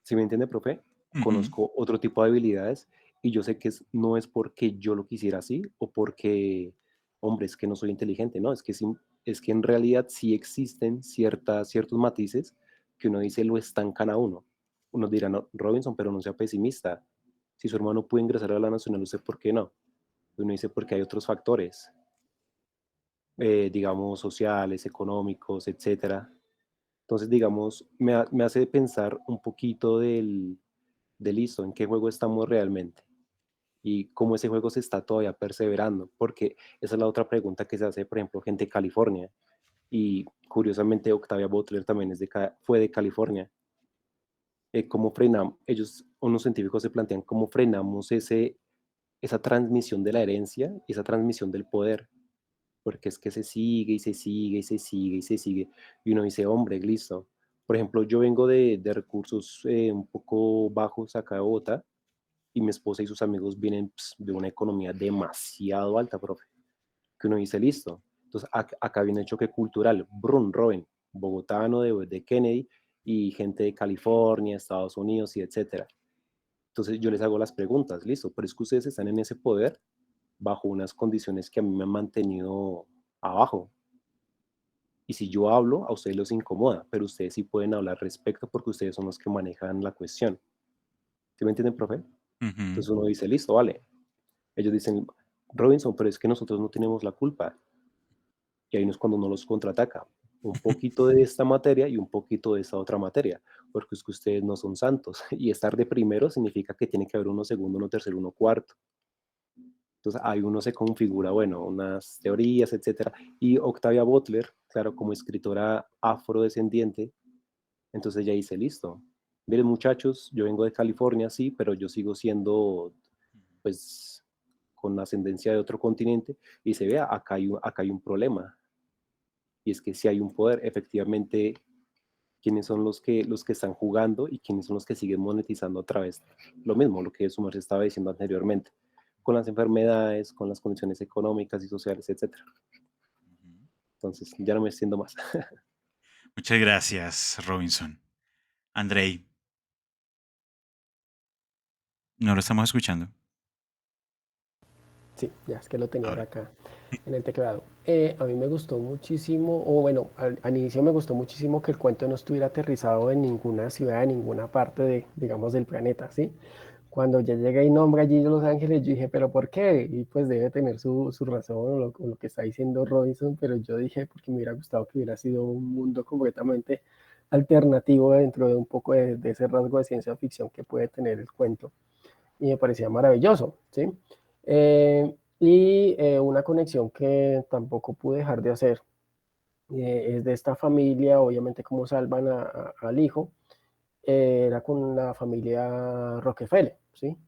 ¿sí me entiende, profe? Ujú. Conozco otro tipo de habilidades y yo sé que no es porque yo lo quisiera así o porque, hombre, es que no soy inteligente, no, es que en realidad sí existen ciertos matices que uno dice lo estancan a uno. Uno dirá, no, Robinson, pero no sea pesimista. Si su hermano puede ingresar a la nacional, ¿usted por qué no? Uno dice porque hay otros factores, digamos, sociales, económicos, etcétera. Entonces, digamos, me hace pensar un poquito de listo, en qué juego estamos realmente y cómo ese juego se está todavía perseverando, porque esa es la otra pregunta que se hace, por ejemplo, gente de California, y curiosamente Octavia Butler también fue de California. ¿Cómo frenamos? Ellos, unos científicos se plantean cómo frenamos esa transmisión de la herencia, esa transmisión del poder, porque es que se sigue y se sigue y se sigue y se sigue, y uno dice, hombre, listo. Por ejemplo, yo vengo de recursos un poco bajos acá de Bogotá, y mi esposa y sus amigos vienen de una economía demasiado alta, profe, que uno dice, listo. Entonces, acá viene el choque cultural, Brun, Robin, bogotano de Kennedy, y gente de California, Estados Unidos y etcétera. Entonces yo les hago las preguntas, listo, pero es que ustedes están en ese poder bajo unas condiciones que a mí me han mantenido abajo. Y si yo hablo, a ustedes les incomoda, pero ustedes sí pueden hablar respecto porque ustedes son los que manejan la cuestión. ¿Sí me entienden, profe? Ujú. Entonces uno dice, listo, vale. Ellos dicen, Robinson, pero es que nosotros no tenemos la culpa. Y ahí no es cuando uno los contraataca. Un poquito de esta materia y un poquito de esta otra materia, porque es que ustedes no son santos. Y estar de primero significa que tiene que haber uno segundo, uno tercero, uno cuarto. Entonces ahí uno se configura, bueno, unas teorías, etcétera. Y Octavia Butler, claro, como escritora afrodescendiente, entonces ella dice, listo, miren muchachos, yo vengo de California, sí, pero yo sigo siendo, pues, con ascendencia de otro continente, y se vea, acá hay un problema. Y es que si hay un poder, efectivamente, quiénes son los que están jugando y quiénes son los que siguen monetizando a través, lo mismo, lo que Sumar estaba diciendo anteriormente. con las enfermedades, con las condiciones económicas y sociales, etc. Ujú. Entonces, ya no me extiendo más. Muchas gracias, Robinson. Andrei, no lo estamos escuchando Sí, ya es que lo tenía ahora ahora. acá en el teclado. A mí me gustó muchísimo, o bueno, al inicio me gustó muchísimo que el cuento no estuviera aterrizado en ninguna ciudad, en ninguna parte de, digamos, del planeta, ¿sí? Cuando ya llega y nombra allí Los Ángeles, yo dije, ¿pero por qué? Y pues debe tener su razón o lo que está diciendo Robinson, pero yo dije, porque me hubiera gustado que hubiera sido un mundo completamente alternativo dentro de un poco de ese rasgo de ciencia ficción que puede tener el cuento. Y me parecía maravilloso, ¿sí? Una conexión que tampoco pude dejar de hacer es de esta familia, obviamente cómo salvan al hijo, era con la familia Rockefeller, ¿sí? Ujú.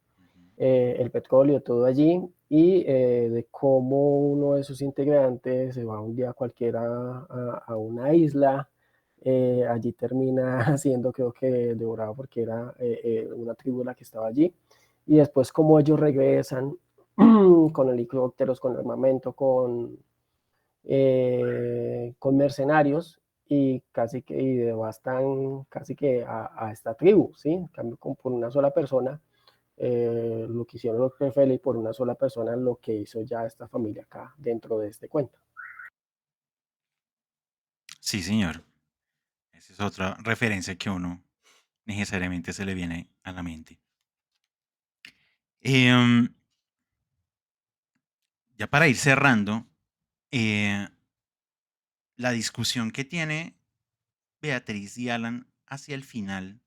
El petróleo, todo allí, y de cómo uno de sus integrantes se va un día cualquiera a una isla, allí termina siendo creo que devorado porque era una tribu la que estaba allí, y después cómo ellos regresan con helicópteros, con armamento, con mercenarios y casi que y devastan casi que a esta tribu, ¿sí? En cambio, por una sola persona, lo que hicieron los Rockefeller y por una sola persona lo que hizo ya esta familia acá dentro de este cuento. Sí, señor. Esa es otra referencia que a uno necesariamente se le viene a la mente. Em, ya para ir cerrando, eh, la discusión que tiene Beatriz y Alan hacia el final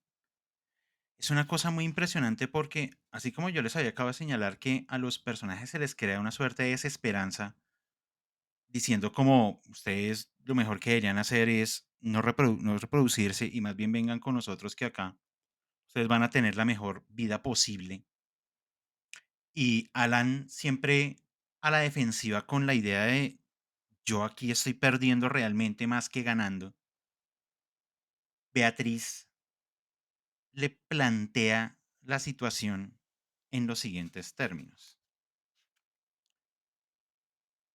es una cosa muy impresionante porque, así como yo les había acabado de señalar que a los personajes se les crea una suerte de desesperanza, diciendo como ustedes lo mejor que deberían hacer es no reproducirse y más bien vengan con nosotros que acá ustedes van a tener la mejor vida posible. Y Alan siempre a la defensiva con la idea de yo aquí estoy perdiendo realmente más que ganando. Beatriz le plantea la situación en los siguientes términos.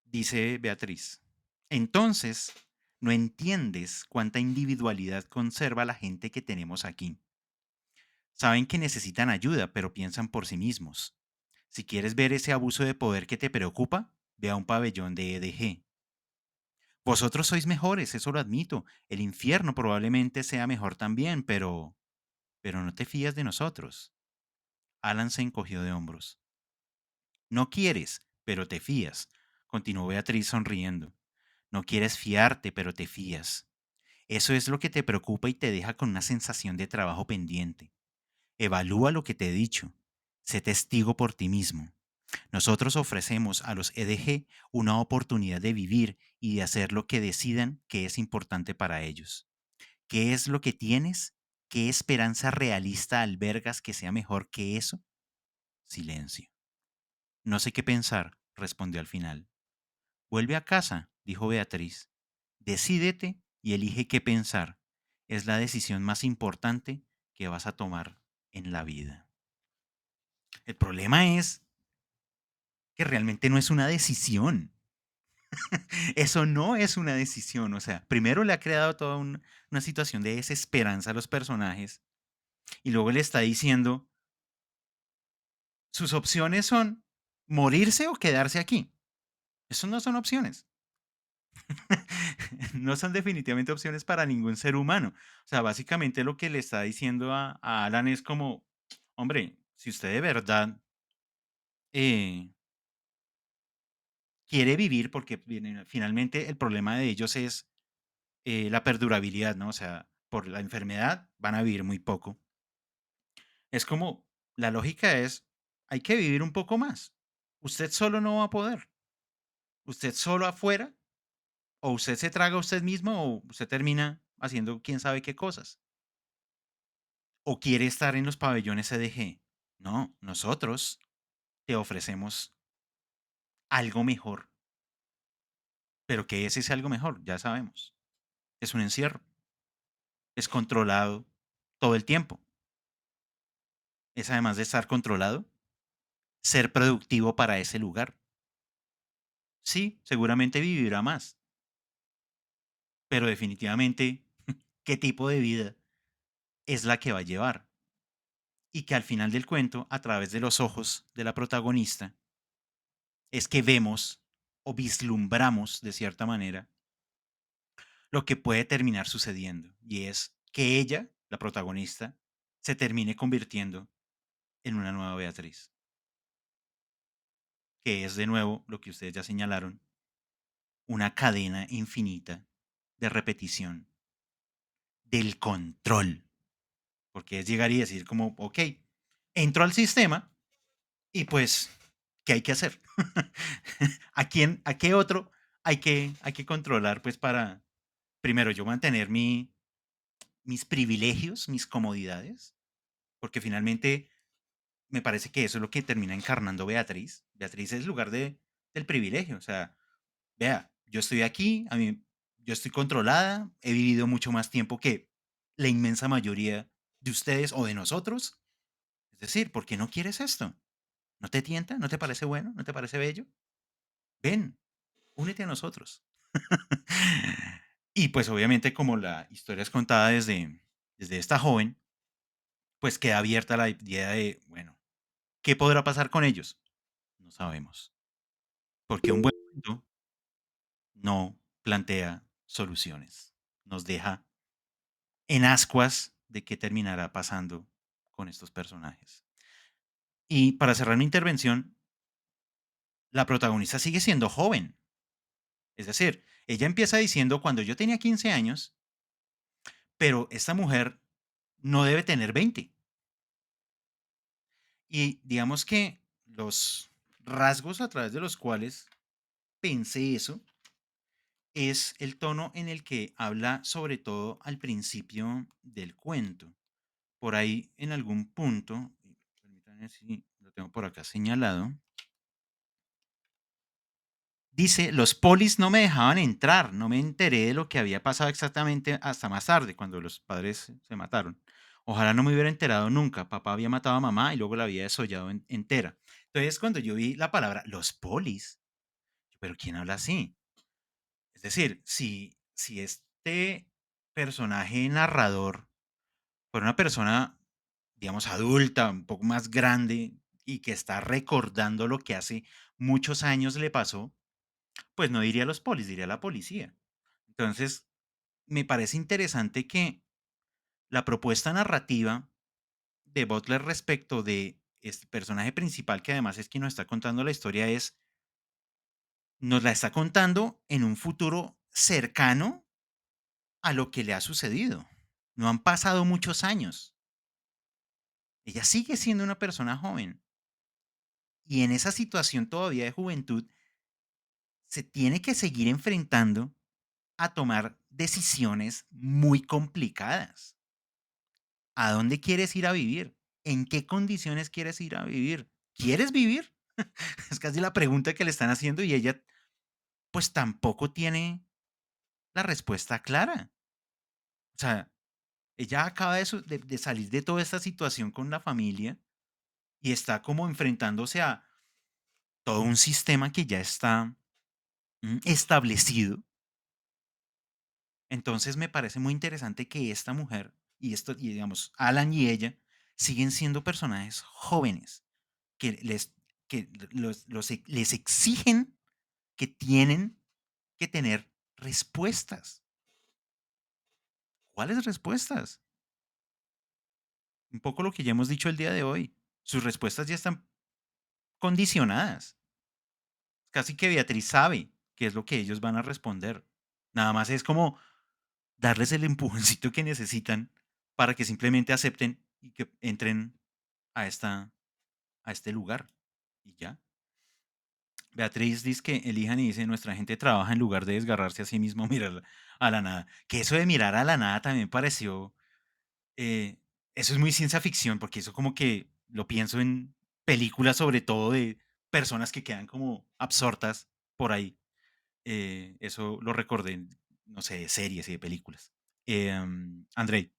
Dice Beatriz, entonces, no entiendes cuánta individualidad conserva la gente que tenemos aquí. Saben que necesitan ayuda, pero piensan por sí mismos. Si quieres ver ese abuso de poder que te preocupa, ve a un pabellón de EDG. Vosotros sois mejores, eso lo admito. El infierno probablemente sea mejor también, pero no te fías de nosotros. Alan se encogió de hombros. No quieres, pero te fías, continuó Beatriz sonriendo. No quieres fiarte, pero te fías. Eso es lo que te preocupa y te deja con una sensación de trabajo pendiente. Evalúa lo que te he dicho. Sé testigo por ti mismo. Nosotros ofrecemos a los EDG una oportunidad de vivir y de hacer lo que decidan que es importante para ellos. ¿Qué es lo que tienes? ¿Qué esperanza realista albergas que sea mejor que eso? Silencio. No sé qué pensar, respondió al final. Vuelve a casa, dijo Beatriz. Decídete y elige qué pensar. Es la decisión más importante que vas a tomar en la vida. El problema es que realmente no es una decisión. Eso no es una decisión. O sea, primero le ha creado toda una situación de desesperanza a los personajes y luego le está diciendo, sus opciones son morirse o quedarse aquí. Eso no son opciones. No son definitivamente opciones para ningún ser humano. O sea, básicamente lo que le está diciendo a Alan es como, hombre, si usted de verdad eh, quiere vivir, porque finalmente el problema de ellos es la perdurabilidad, ¿no? O sea, por la enfermedad van a vivir muy poco. Es como, la lógica es, hay que vivir un poco más. Usted solo no va a poder. Usted solo afuera, o usted se traga a usted mismo, o usted termina haciendo quién sabe qué cosas. O quiere estar en los pabellones CDG. No, nosotros te ofrecemos algo mejor. Pero ¿qué es ese algo mejor? Ya sabemos. Es un encierro. Es controlado todo el tiempo. Es además de estar controlado, ser productivo para ese lugar. Sí, seguramente vivirá más, pero definitivamente, ¿qué tipo de vida es la que va a llevar? Y que al final del cuento, a través de los ojos de la protagonista, es que vemos o vislumbramos de cierta manera lo que puede terminar sucediendo. Y es que ella, la protagonista, se termine convirtiendo en una nueva Beatriz. Que es de nuevo lo que ustedes ya señalaron, una cadena infinita de repetición del control. Porque es llegar y decir como, ok, entro al sistema y pues, ¿qué hay que hacer? ¿A qué otro hay que controlar pues para, primero, yo mantener mis privilegios, mis comodidades? Porque finalmente me parece que eso es lo que termina encarnando Beatriz. Beatriz es el lugar del privilegio. O sea, vea, yo estoy aquí, yo estoy controlada, he vivido mucho más tiempo que la inmensa mayoría de ustedes o de nosotros. Es decir, ¿por qué no quieres esto? ¿No te tienta? ¿No te parece bueno? ¿No te parece bello? Ven, únete a nosotros. Y pues obviamente como la historia es contada desde esta joven, pues queda abierta la idea de, bueno, ¿qué podrá pasar con ellos? No sabemos. Porque un buen cuento no plantea soluciones. Nos deja en ascuas de qué terminará pasando con estos personajes. Y para cerrar mi intervención, la protagonista sigue siendo joven. Es decir, ella empieza diciendo cuando yo tenía 15 años, pero esta mujer no debe tener 20. Y digamos que los rasgos a través de los cuales pensé eso es el tono en el que habla sobre todo al principio del cuento. Por ahí en algún punto, permítanme si lo tengo por acá señalado, dice, los polis no me dejaban entrar, no me enteré de lo que había pasado exactamente hasta más tarde, cuando los padres se mataron. Ojalá no me hubiera enterado nunca. Papá había matado a mamá y luego la había desollado entera. Entonces, cuando yo vi la palabra los polis, pero ¿quién habla así? Es decir, si este personaje narrador fuera una persona, digamos, adulta, un poco más grande y que está recordando lo que hace muchos años le pasó, pues no diría los polis, diría la policía. Entonces, me parece interesante que la propuesta narrativa de Butler respecto de este personaje principal, que además es quien nos está contando la historia, nos la está contando en un futuro cercano a lo que le ha sucedido. No han pasado muchos años. Ella sigue siendo una persona joven. Y en esa situación todavía de juventud, se tiene que seguir enfrentando a tomar decisiones muy complicadas. ¿A dónde quieres ir a vivir? ¿En qué condiciones quieres ir a vivir? ¿Quieres vivir? Es casi la pregunta que le están haciendo y ella pues tampoco tiene la respuesta clara. O sea, ella acaba de salir de toda esta situación con la familia y está como enfrentándose a todo un sistema que ya está establecido. Entonces me parece muy interesante que esta mujer y digamos, Alan y ella siguen siendo personajes jóvenes que les exigen que tienen que tener respuestas. ¿Cuáles respuestas? Un poco lo que ya hemos dicho el día de hoy. Sus respuestas ya están condicionadas. Casi que Beatriz sabe qué es lo que ellos van a responder. Nada más es como darles el empujoncito que necesitan para que simplemente acepten y que entren a, a este lugar. Y ya. Beatriz dice que elijan y dice, nuestra gente trabaja en lugar de desgarrarse a sí mismo, mirar a la nada. Que eso de mirar a la nada también pareció, eso es muy ciencia ficción, porque eso como que lo pienso en películas sobre todo de personas que quedan como absortas por ahí. Eso lo recordé en, no sé, de series y de películas. Andrei.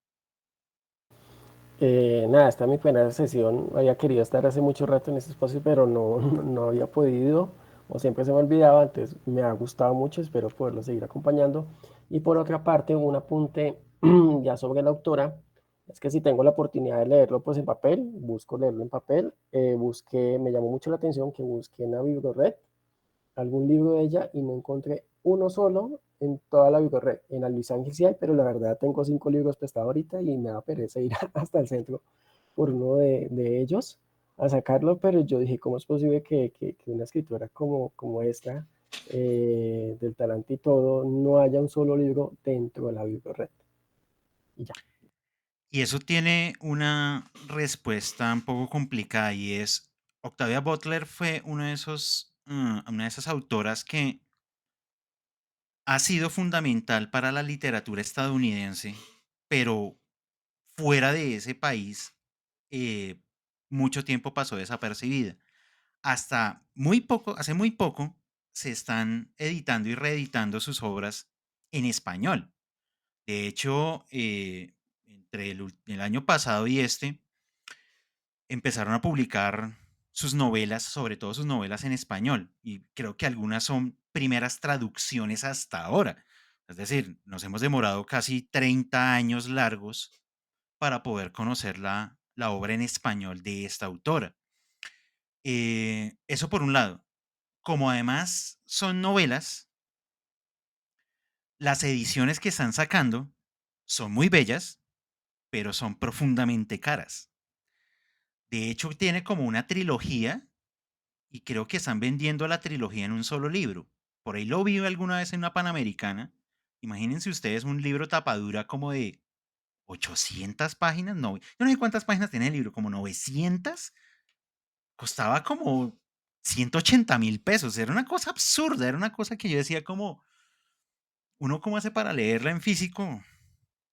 Nada, esta es mi primera sesión. Había querido estar hace mucho rato en este espacio, pero no, no había podido, o siempre se me olvidaba. Entonces me ha gustado mucho, espero poderlo seguir acompañando. Y por otra parte, un apunte ya sobre la autora, es que si tengo la oportunidad de leerlo pues en papel, busco leerlo en papel. Me llamó mucho la atención que busqué en la Biblored algún libro de ella y no encontré uno solo en toda la biblioteca. En la Luis Ángel sí hay, pero la verdad tengo 5 libros prestados ahorita y me da pereza ir hasta el centro por uno de ellos a sacarlo, pero yo dije, ¿cómo es posible que una escritora como esta, del talante y todo, no haya un solo libro dentro de la biblioteca? Y ya. Y eso tiene una respuesta un poco complicada y es, Octavia Butler fue una de esas autoras que ha sido fundamental para la literatura estadounidense, pero fuera de ese país, eh, mucho tiempo pasó desapercibida. Hasta muy poco, hace muy poco, se están editando y reeditando sus obras en español. De hecho, entre el año pasado y este, empezaron a publicar sus novelas, sobre todo sus novelas en español, y creo que algunas son primeras traducciones hasta ahora. Es decir, nos hemos demorado casi 30 años largos para poder conocer la obra en español de esta autora. Eso por un lado. Como además son novelas, las ediciones que están sacando son muy bellas, pero son profundamente caras. De hecho, tiene como una trilogía y creo que están vendiendo la trilogía en un solo libro. Por ahí lo vi alguna vez en una Panamericana. Imagínense ustedes un libro tapadura como de 800 páginas. No, yo no sé cuántas páginas tiene el libro, como 900. Costaba como 180.000 pesos. Era una cosa absurda. Era una cosa que yo decía como, ¿uno cómo hace para leerla en físico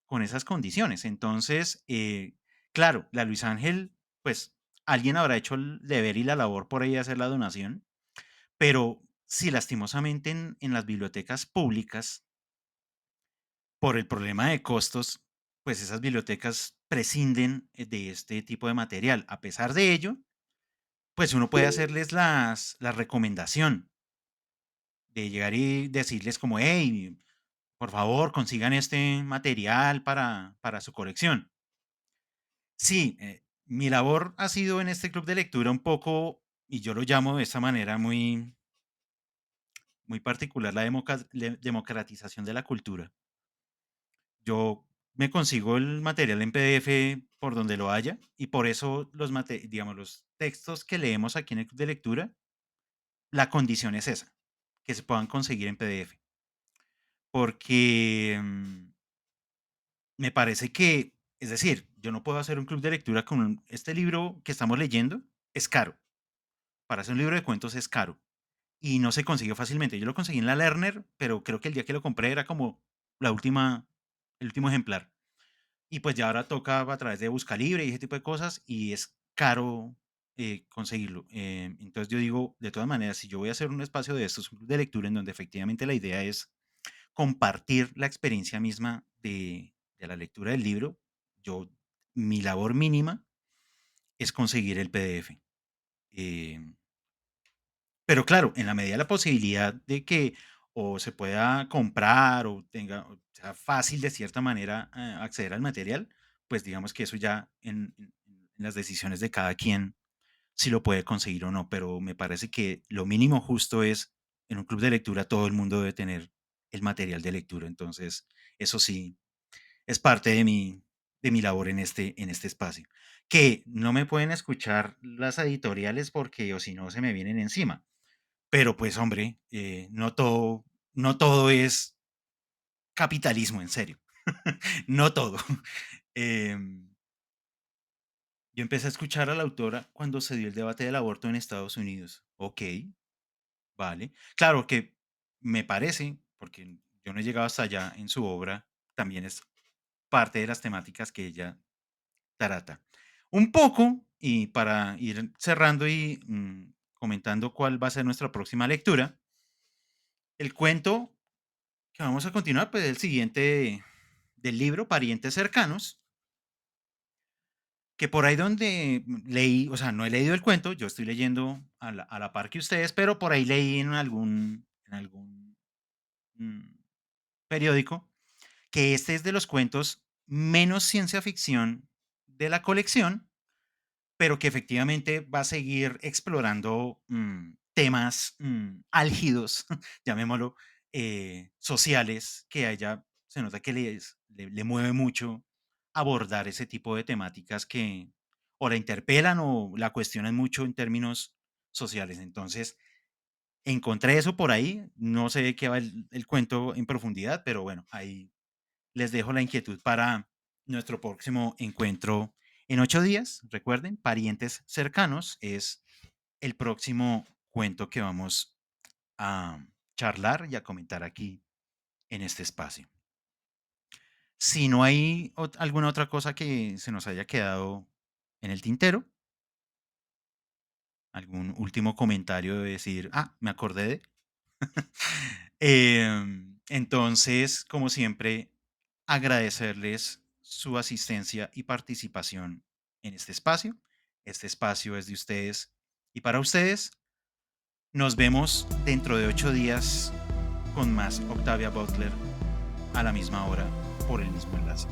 con esas condiciones? Entonces, claro, la Luis Ángel, pues alguien habrá hecho el deber y la labor por ahí de hacer la donación. Pero sí, lastimosamente en las bibliotecas públicas, por el problema de costos, pues esas bibliotecas prescinden de este tipo de material. A pesar de ello, pues uno puede hacerles la recomendación de llegar y decirles como, hey, por favor, consigan este material para su colección. Sí, mi labor ha sido en este club de lectura un poco, y yo lo llamo de esta manera muy particular, la democratización de la cultura. Yo me consigo el material en PDF por donde lo haya y por eso digamos, los textos que leemos aquí en el club de lectura, la condición es esa, que se puedan conseguir en PDF. Porque me parece que, es decir, yo no puedo hacer un club de lectura con este libro que estamos leyendo, es caro. Para hacer un libro de cuentos es caro y no se consigue fácilmente. Yo lo conseguí en la Lerner, pero creo que el día que lo compré era como el último ejemplar. Y pues ya ahora toca a través de Buscalibre y ese tipo de cosas y es caro conseguirlo. Entonces yo digo, de todas maneras, si yo voy a hacer un espacio de estos de lectura en donde efectivamente la idea es compartir la experiencia misma de la lectura del libro, mi labor mínima es conseguir el PDF. Eh, pero claro, en la medida de la posibilidad de que o se pueda comprar o sea fácil de cierta manera acceder al material, pues digamos que eso ya en las decisiones de cada quien si lo puede conseguir o no, pero me parece que lo mínimo justo es en un club de lectura todo el mundo debe tener el material de lectura, entonces eso sí es parte de mi labor en este espacio. Que no me pueden escuchar las editoriales porque o si no se me vienen encima, pero pues hombre, no todo es capitalismo, en serio. No todo. Em, yo empecé a escuchar a la autora cuando se dio el debate del aborto en Estados Unidos. Ok, vale. Claro que me parece, porque yo no he llegado hasta allá en su obra, también es parte de las temáticas que ella trata. Un poco, y para ir cerrando y comentando cuál va a ser nuestra próxima lectura, el cuento que vamos a continuar, pues el siguiente del libro, Parientes cercanos. que por ahí donde leí, o sea, no he leído el cuento, yo estoy leyendo a la par que ustedes, pero por ahí leí en algún periódico que este es de los cuentos menos ciencia ficción de la colección, pero que efectivamente va a seguir explorando temas álgidos, llamémoslo, sociales, que a ella se nota que le mueve mucho abordar ese tipo de temáticas que o la interpelan o la cuestionan mucho en términos sociales. Entonces, encontré eso por ahí, no sé de qué va el cuento en profundidad, pero bueno, ahí les dejo la inquietud para nuestro próximo encuentro en 8 días. Recuerden, parientes cercanos es el próximo cuento que vamos a charlar y a comentar aquí en este espacio. Si no hay alguna otra cosa que se nos haya quedado en el tintero, algún último comentario de decir, me acordé de. Entonces, como siempre, agradecerles su asistencia y participación en este espacio. Este espacio es de ustedes y para ustedes. Nos vemos dentro de 8 días con más Octavia Butler a la misma hora por el mismo enlace.